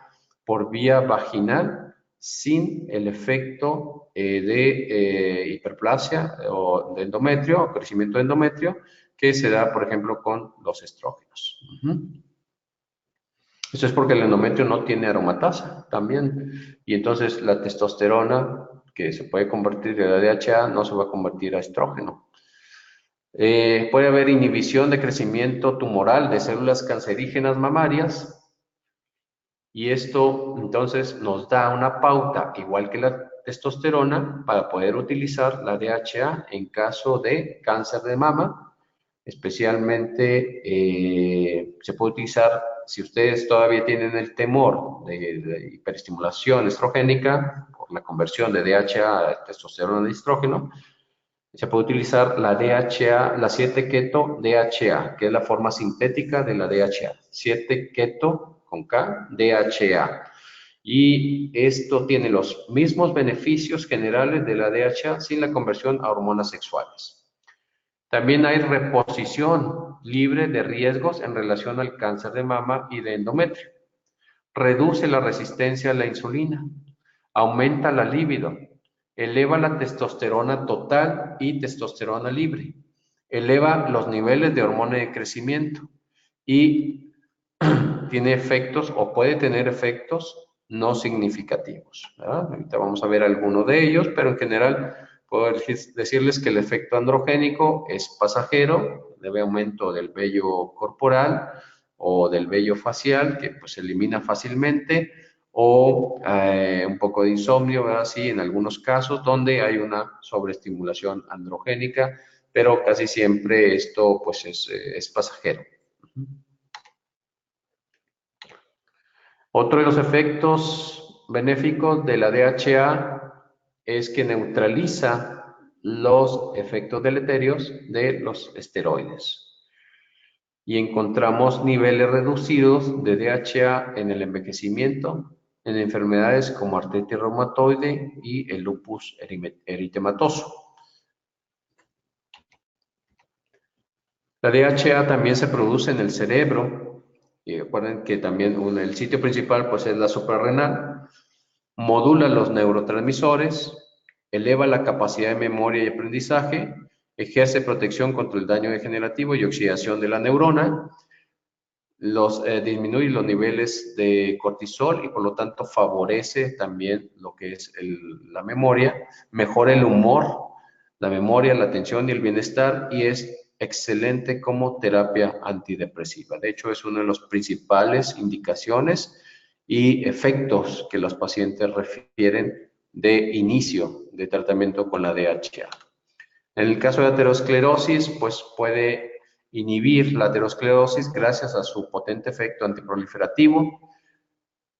por vía vaginal sin el efecto de hiperplasia o de endometrio, o crecimiento de endometrio, que se da, por ejemplo, con los estrógenos. Eso es porque el endometrio no tiene aromatasa también. Y entonces la testosterona, que se puede convertir de la DHA, no se va a convertir a estrógeno. Puede haber inhibición de crecimiento tumoral de células cancerígenas mamarias. Y esto entonces nos da una pauta, igual que la testosterona, para poder utilizar la DHA en caso de cáncer de mama. Especialmente se puede utilizar, si ustedes todavía tienen el temor de hiperestimulación estrogénica, por la conversión de DHA a testosterona de estrógeno, se puede utilizar la DHA, la 7-keto DHA, que es la forma sintética de la DHA. 7-keto con K, DHA. Y esto tiene los mismos beneficios generales de la DHA sin la conversión a hormonas sexuales. También hay reposición libre de riesgos en relación al cáncer de mama y de endometrio. Reduce la resistencia a la insulina, aumenta la libido, eleva la testosterona total y testosterona libre, eleva los niveles de hormona de crecimiento y tiene efectos o puede tener efectos no significativos, ¿verdad? Ahorita vamos a ver algunos de ellos, pero en general puedo decirles que el efecto androgénico es pasajero, debe aumento del vello corporal o del vello facial, que pues se elimina fácilmente, o un poco de insomnio, ¿verdad? Sí, en algunos casos donde hay una sobreestimulación androgénica, pero casi siempre esto pues es pasajero. Otro de los efectos benéficos de la DHA es que neutraliza los efectos deleterios de los esteroides. Y encontramos niveles reducidos de DHA en el envejecimiento, en enfermedades como artritis reumatoide y el lupus eritematoso. La DHA también se produce en el cerebro. Y recuerden que también el sitio principal pues es la suprarrenal. Modula los neurotransmisores, eleva la capacidad de memoria y aprendizaje, ejerce protección contra el daño degenerativo y oxidación de la neurona, disminuye los niveles de cortisol y por lo tanto favorece también lo que es la memoria, mejora el humor, la memoria, la atención y el bienestar y es excelente como terapia antidepresiva. De hecho, es una de las principales indicaciones y efectos que los pacientes refieren de inicio de tratamiento con la DHA. En el caso de aterosclerosis, pues puede inhibir la aterosclerosis gracias a su potente efecto antiproliferativo.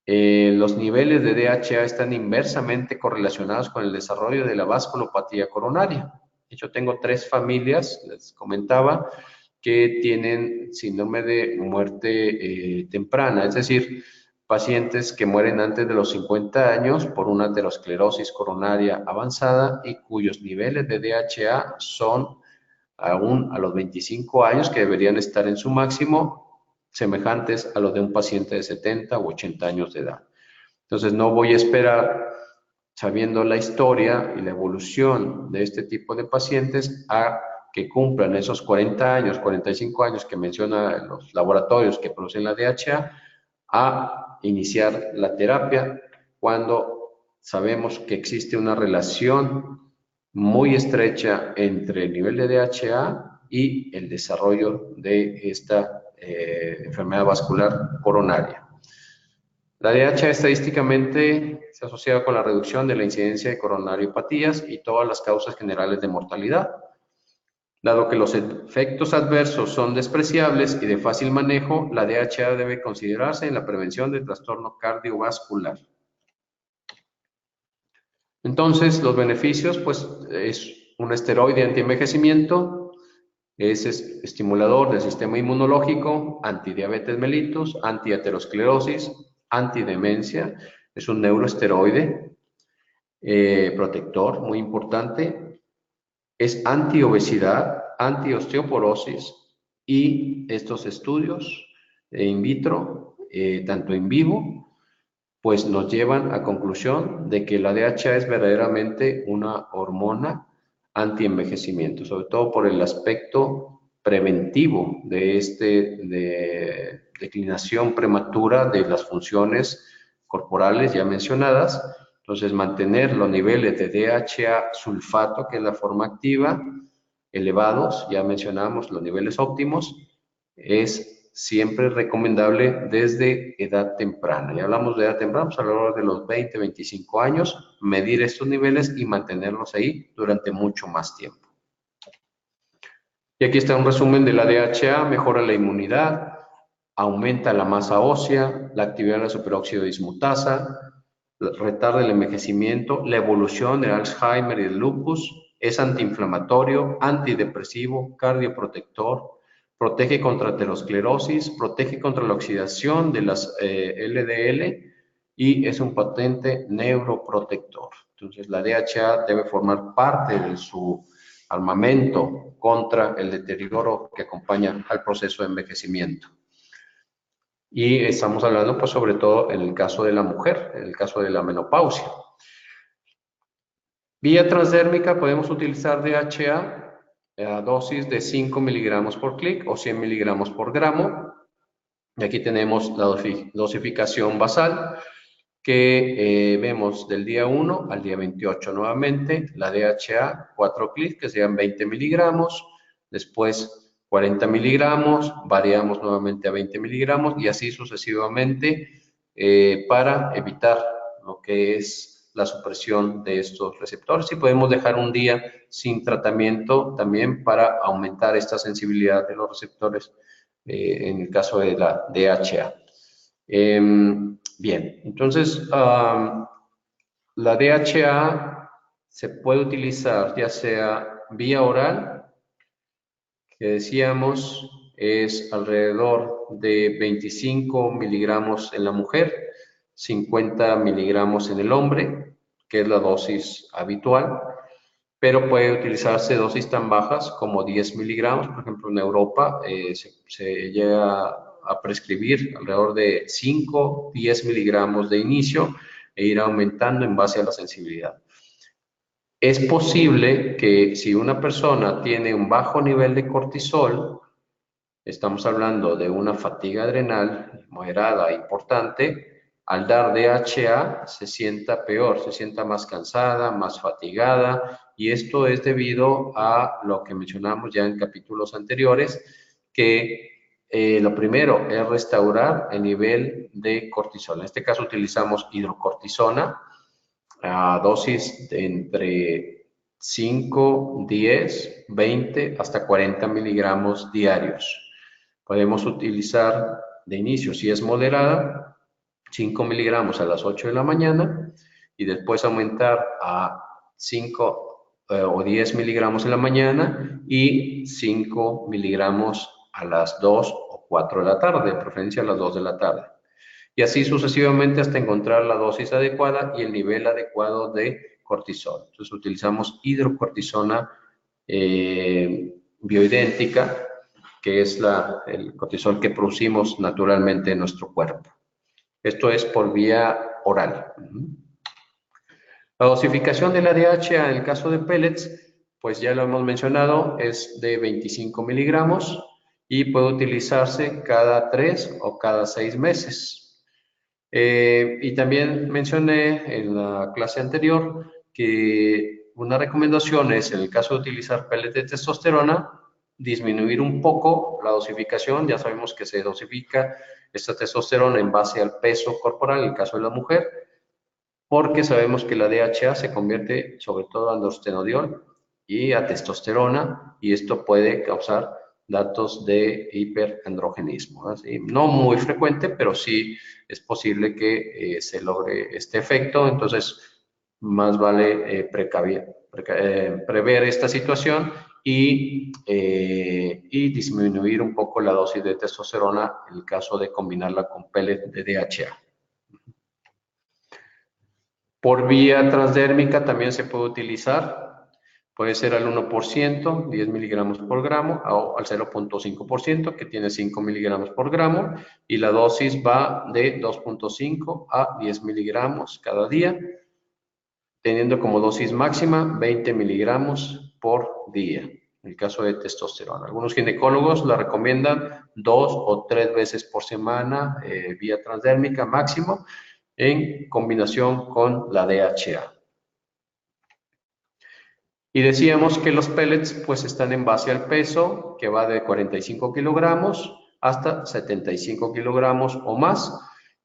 Los niveles de DHA están inversamente correlacionados con el desarrollo de la vasculopatía coronaria. De hecho, tengo 3 familias, les comentaba, que tienen síndrome de muerte temprana, es decir, pacientes que mueren antes de los 50 años por una aterosclerosis coronaria avanzada y cuyos niveles de DHA son aún a los 25 años, que deberían estar en su máximo, semejantes a los de un paciente de 70 u 80 años de edad. Entonces, no voy a esperar, sabiendo la historia y la evolución de este tipo de pacientes, a que cumplan esos 40 años, 45 años que mencionan los laboratorios que producen la DHA, a iniciar la terapia cuando sabemos que existe una relación muy estrecha entre el nivel de DHA y el desarrollo de esta enfermedad vascular coronaria. La DHA estadísticamente se asocia con la reducción de la incidencia de coronariopatías y todas las causas generales de mortalidad. Dado que los efectos adversos son despreciables y de fácil manejo, la DHA debe considerarse en la prevención del trastorno cardiovascular. Entonces, los beneficios, pues, es un esteroide antienvejecimiento, es estimulador del sistema inmunológico, antidiabetes mellitus, antiaterosclerosis, antidemencia, es un neuroesteroide, protector, muy importante, es antiobesidad, antiosteoporosis, y estos estudios in vitro, tanto en vivo, pues nos llevan a conclusión de que la DHA es verdaderamente una hormona antienvejecimiento, sobre todo por el aspecto preventivo de declinación prematura de las funciones corporales ya mencionadas. Entonces, mantener los niveles de DHA sulfato, que es la forma activa, elevados, ya mencionamos los niveles óptimos, es siempre recomendable desde edad temprana. Ya hablamos de edad temprana, pues alrededor de los 20, 25 años, medir estos niveles y mantenerlos ahí durante mucho más tiempo. Y aquí está un resumen de la DHA: mejora la inmunidad, aumenta la masa ósea, la actividad de la superóxido dismutasa, retarda el envejecimiento, la evolución del Alzheimer y del lupus, es antiinflamatorio, antidepresivo, cardioprotector, protege contra aterosclerosis, protege contra la oxidación de las LDL y es un potente neuroprotector. Entonces, la DHA debe formar parte de su armamento contra el deterioro que acompaña al proceso de envejecimiento. Y estamos hablando, pues, sobre todo en el caso de la mujer, en el caso de la menopausia. Vía transdérmica podemos utilizar DHA a dosis de 5 miligramos por clic o 100 miligramos por gramo. Y aquí tenemos la dosificación basal que vemos del día 1 al día 28. Nuevamente, la DHA, 4 clics, que sean 20 miligramos, después 40 miligramos, variamos nuevamente a 20 miligramos y así sucesivamente para evitar lo que es la supresión de estos receptores, y podemos dejar un día sin tratamiento también para aumentar esta sensibilidad de los receptores en el caso de la DHA. Bien, entonces la DHA se puede utilizar ya sea vía oral, que decíamos es alrededor de 25 miligramos en la mujer, 50 miligramos en el hombre, que es la dosis habitual, pero puede utilizarse dosis tan bajas como 10 miligramos. Por ejemplo, en Europa se llega a prescribir alrededor de 5, 10 miligramos de inicio e ir aumentando en base a la sensibilidad. Es posible que si una persona tiene un bajo nivel de cortisol, estamos hablando de una fatiga adrenal moderada e importante, al dar DHA se sienta peor, se sienta más cansada, más fatigada, y esto es debido a lo que mencionamos ya en capítulos anteriores, que lo primero es restaurar el nivel de cortisol. En este caso utilizamos hidrocortisona a dosis de entre 5, 10, 20 hasta 40 miligramos diarios. Podemos utilizar de inicio, si es moderada, 5 miligramos a las 8 de la mañana y después aumentar a 5 o 10 miligramos en la mañana y 5 miligramos a las 2 o 4 de la tarde, de preferencia a las 2 de la tarde. Y así sucesivamente hasta encontrar la dosis adecuada y el nivel adecuado de cortisol. Entonces utilizamos hidrocortisona bioidéntica, que es el cortisol que producimos naturalmente en nuestro cuerpo. Esto es por vía oral. La dosificación de la DHA en el caso de pellets, pues ya lo hemos mencionado, es de 25 miligramos y puede utilizarse cada 3 o cada 6 meses. Y también mencioné en la clase anterior que una recomendación es, en el caso de utilizar pellets de testosterona, disminuir un poco la dosificación. Ya sabemos que se dosifica esta testosterona en base al peso corporal, en el caso de la mujer, porque sabemos que la DHA se convierte sobre todo a androstenediol y a testosterona, y esto puede causar datos de hiperandrogenismo. ¿Sí? No muy frecuente, pero sí es posible que se logre este efecto. Entonces, más vale prever esta situación y disminuir un poco la dosis de testosterona en el caso de combinarla con pellet de DHA. Por vía transdérmica también se puede utilizar, puede ser al 1%, 10 miligramos por gramo, o al 0.5%, que tiene 5 miligramos por gramo, y la dosis va de 2.5 a 10 miligramos cada día, teniendo como dosis máxima 20 miligramos por día, en el caso de testosterona. Algunos ginecólogos la recomiendan 2 o 3 veces por semana, vía transdérmica máximo, en combinación con la DHA. Y decíamos que los pellets pues están en base al peso, que va de 45 kilogramos hasta 75 kilogramos o más,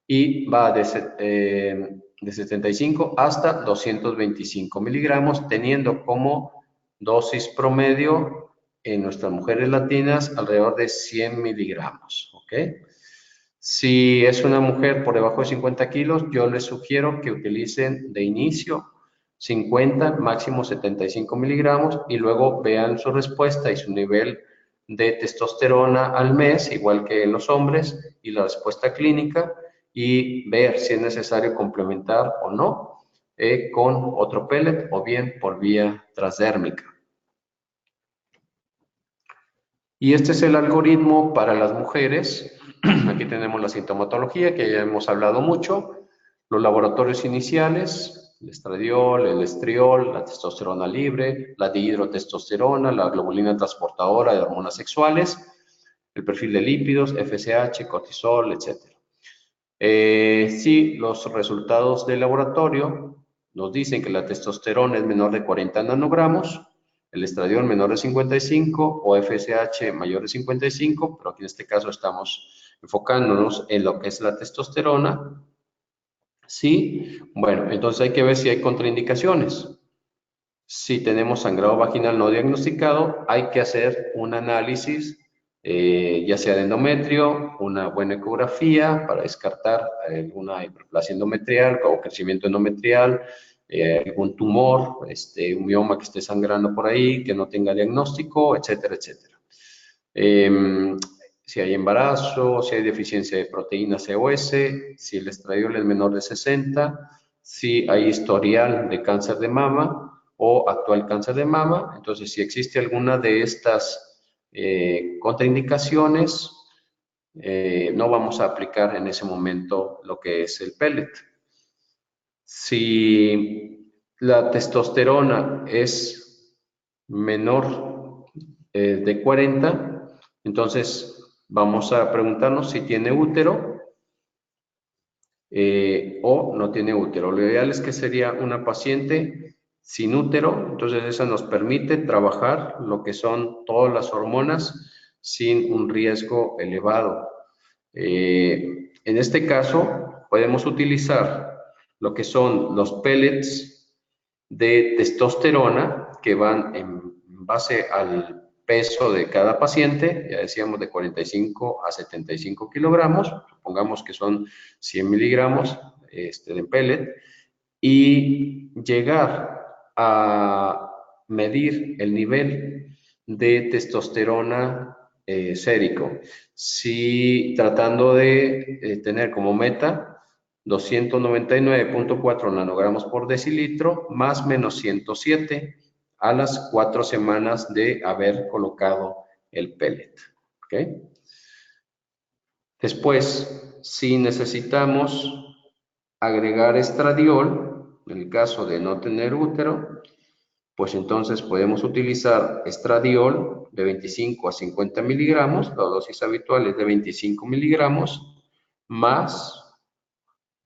y va de 75 hasta 225 miligramos, teniendo como dosis promedio en nuestras mujeres latinas alrededor de 100 miligramos, ¿ok? Si es una mujer por debajo de 50 kilos, yo les sugiero que utilicen de inicio 50, máximo 75 miligramos, y luego vean su respuesta y su nivel de testosterona al mes, igual que en los hombres, y la respuesta clínica, y ver si es necesario complementar o no con otro pellet o bien por vía transdérmica. Y este es el algoritmo para las mujeres. Aquí tenemos la sintomatología, que ya hemos hablado mucho, los laboratorios iniciales, el estradiol, el estriol, la testosterona libre, la dihidrotestosterona, la globulina transportadora de hormonas sexuales, el perfil de lípidos, FSH, cortisol, etc. Si los resultados del laboratorio nos dicen que la testosterona es menor de 40 nanogramos, el estradiol menor de 55 o FSH mayor de 55, pero aquí en este caso estamos enfocándonos en lo que es la testosterona. Sí, bueno, entonces hay que ver si hay contraindicaciones. Si tenemos sangrado vaginal no diagnosticado, hay que hacer un análisis, ya sea de endometrio, una buena ecografía para descartar alguna hiperplasia endometrial o crecimiento endometrial, algún tumor, un mioma que esté sangrando por ahí, que no tenga diagnóstico, etcétera, etcétera. Si hay embarazo, si hay deficiencia de proteína COS, si el estradiol es menor de 60, si hay historial de cáncer de mama o actual cáncer de mama. Entonces, si existe alguna de estas contraindicaciones, no vamos a aplicar en ese momento lo que es el pellet. Si la testosterona es menor de 40, entonces vamos a preguntarnos si tiene útero o no tiene útero. Lo ideal es que sería una paciente sin útero, entonces esa nos permite trabajar lo que son todas las hormonas sin un riesgo elevado. En este caso, podemos utilizar lo que son los pellets de testosterona que van en base al peso de cada paciente, ya decíamos de 45 a 75 kilogramos, supongamos que son 100 miligramos de pellet, y llegar a medir el nivel de testosterona sérico, si tratando de tener como meta 299.4 nanogramos por decilitro más menos 107 a las 4 semanas de haber colocado el pellet. ¿Okay? Después, si necesitamos agregar estradiol, en el caso de no tener útero, pues entonces podemos utilizar estradiol de 25 a 50 miligramos, la dosis habitual es de 25 miligramos, más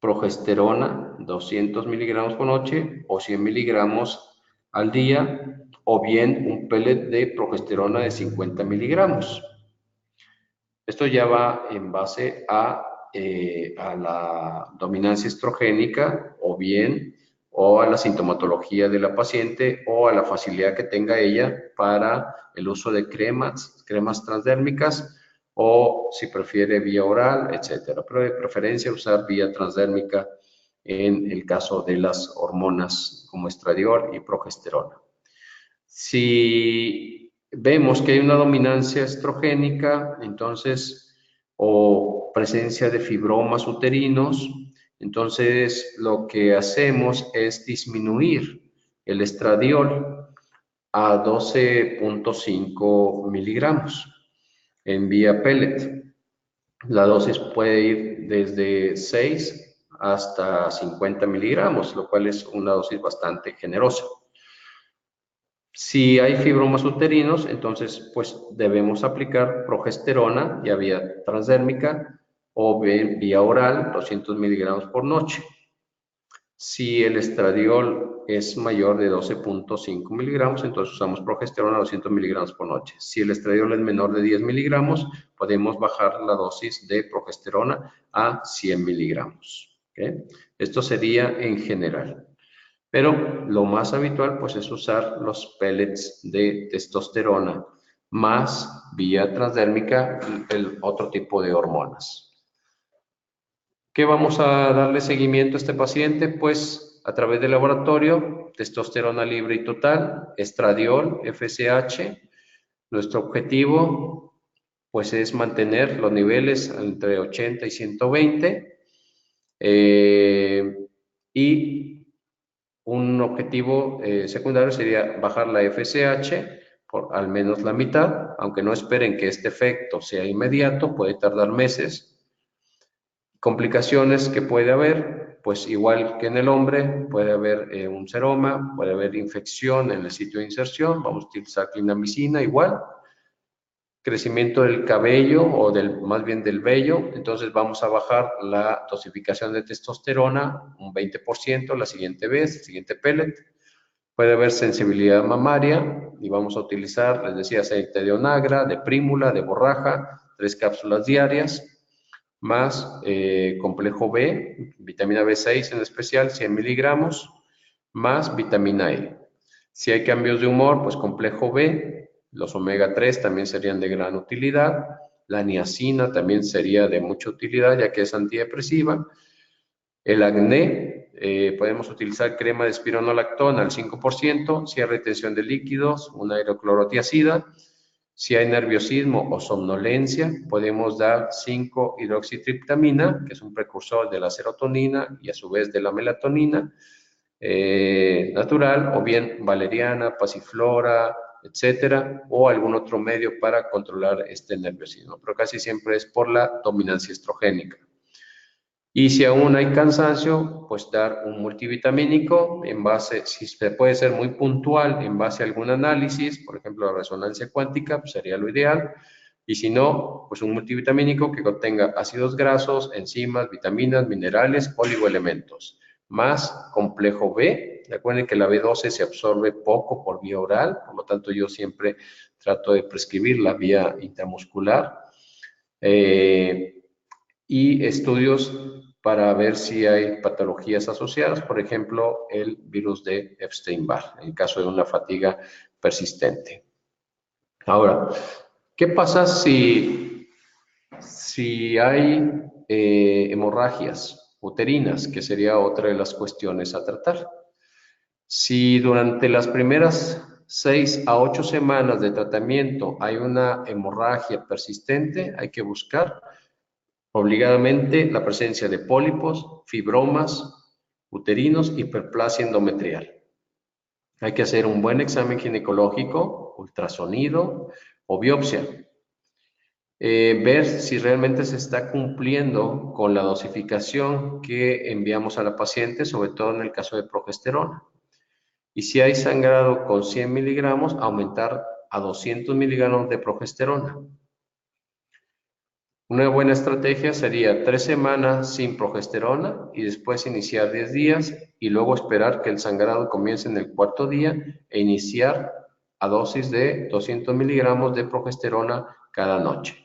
progesterona, 200 miligramos por noche o 100 miligramos al día, o bien un pellet de progesterona de 50 miligramos. Esto ya va en base a la dominancia estrogénica o a la sintomatología de la paciente o a la facilidad que tenga ella para el uso de cremas transdérmicas o si prefiere vía oral, etcétera. Pero de preferencia usar vía transdérmica en el caso de las hormonas como estradiol y progesterona. Si vemos que hay una dominancia estrogénica, entonces, o presencia de fibromas uterinos, entonces lo que hacemos es disminuir el estradiol a 12.5 miligramos en vía pellet. La dosis puede ir desde 6 hasta 50 miligramos, lo cual es una dosis bastante generosa. Si hay fibromas uterinos, entonces pues debemos aplicar progesterona ya vía transdérmica o vía oral, 200 miligramos por noche. Si el estradiol es mayor de 12.5 miligramos, entonces usamos progesterona 200 miligramos por noche. Si el estradiol es menor de 10 miligramos, podemos bajar la dosis de progesterona a 100 miligramos. ¿Okay? Esto sería en general. Pero lo más habitual pues es usar los pellets de testosterona más vía transdérmica el otro tipo de hormonas. ¿Qué vamos a darle seguimiento a este paciente? Pues a través del laboratorio, testosterona libre y total, estradiol, FSH. Nuestro objetivo pues es mantener los niveles entre 80 y 120 y un objetivo secundario sería bajar la FSH por al menos la mitad, aunque no esperen que este efecto sea inmediato, puede tardar meses. Complicaciones que puede haber, pues igual que en el hombre, puede haber un seroma, puede haber infección en el sitio de inserción, vamos a utilizar clindamicina igual, crecimiento del cabello o más bien del vello, entonces vamos a bajar la dosificación de testosterona un 20% la siguiente vez, el siguiente pellet. Puede haber sensibilidad mamaria y vamos a utilizar, les decía, aceite de onagra, de prímula, de borraja, 3 cápsulas diarias, más complejo B, vitamina B6 en especial, 100 miligramos, más vitamina E. Si hay cambios de humor, pues complejo B, los omega 3 también serían de gran utilidad, la niacina también sería de mucha utilidad ya que es antidepresiva. El acné, podemos utilizar crema de espironolactona al 5%, si hay retención de líquidos, una hidroclorotiazida. Si hay nerviosismo o somnolencia, podemos dar 5-hidroxitriptamina, que es un precursor de la serotonina y a su vez de la melatonina natural, o bien valeriana, pasiflora, etcétera, o algún otro medio para controlar este nerviosismo, pero casi siempre es por la dominancia estrogénica. Y si aún hay cansancio, pues dar un multivitamínico en base, si se puede ser muy puntual, en base a algún análisis, por ejemplo, la resonancia cuántica, pues sería lo ideal. Y si no, pues un multivitamínico que contenga ácidos grasos, enzimas, vitaminas, minerales, oligoelementos. Más complejo B. Recuerden que la B12 se absorbe poco por vía oral, por lo tanto yo siempre trato de prescribir la vía intramuscular. Y estudios para ver si hay patologías asociadas, por ejemplo, el virus de Epstein-Barr, en caso de una fatiga persistente. Ahora, ¿qué pasa si hay hemorragias uterinas, que sería otra de las cuestiones a tratar? Si durante las primeras 6 a 8 semanas de tratamiento hay una hemorragia persistente, hay que buscar obligadamente la presencia de pólipos, fibromas uterinos, hiperplasia endometrial. Hay que hacer un buen examen ginecológico, ultrasonido o biopsia. Ver si realmente se está cumpliendo con la dosificación que enviamos a la paciente, sobre todo en el caso de progesterona. Y si hay sangrado con 100 miligramos, aumentar a 200 miligramos de progesterona. Una buena estrategia sería 3 semanas sin progesterona y después iniciar 10 días y luego esperar que el sangrado comience en el cuarto día e iniciar a dosis de 200 miligramos de progesterona cada noche.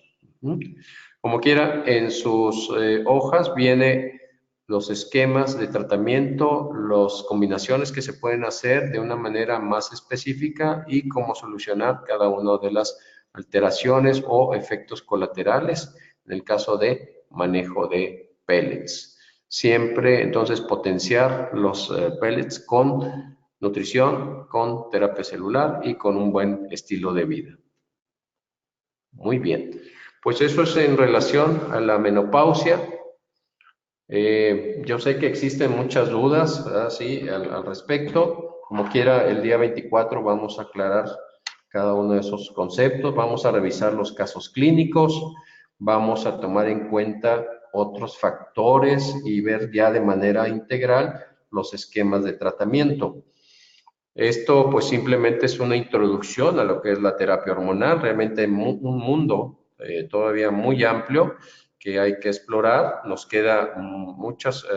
Como quiera, en sus hojas viene los esquemas de tratamiento, las combinaciones que se pueden hacer de una manera más específica y cómo solucionar cada una de las alteraciones o efectos colaterales en el caso de manejo de pellets. Siempre entonces potenciar los pellets con nutrición, con terapia celular y con un buen estilo de vida. Muy bien. Pues eso es en relación a la menopausia. Yo sé que existen muchas dudas, sí, al respecto. Como quiera, el día 24 vamos a aclarar cada uno de esos conceptos, vamos a revisar los casos clínicos, vamos a tomar en cuenta otros factores y ver ya de manera integral los esquemas de tratamiento. Esto pues simplemente es una introducción a lo que es la terapia hormonal, realmente un mundo todavía muy amplio que hay que explorar. Nos queda muchos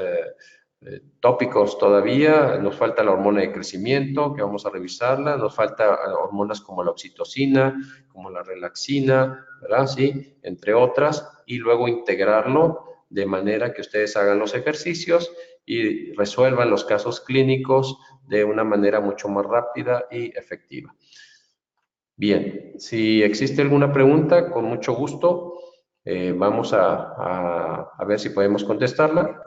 tópicos todavía, nos falta la hormona de crecimiento, que vamos a revisarla, nos falta hormonas como la oxitocina, como la relaxina, ¿verdad? Sí, entre otras, y luego integrarlo de manera que ustedes hagan los ejercicios y resuelvan los casos clínicos de una manera mucho más rápida y efectiva. Bien, si existe alguna pregunta, con mucho gusto, vamos a ver si podemos contestarla.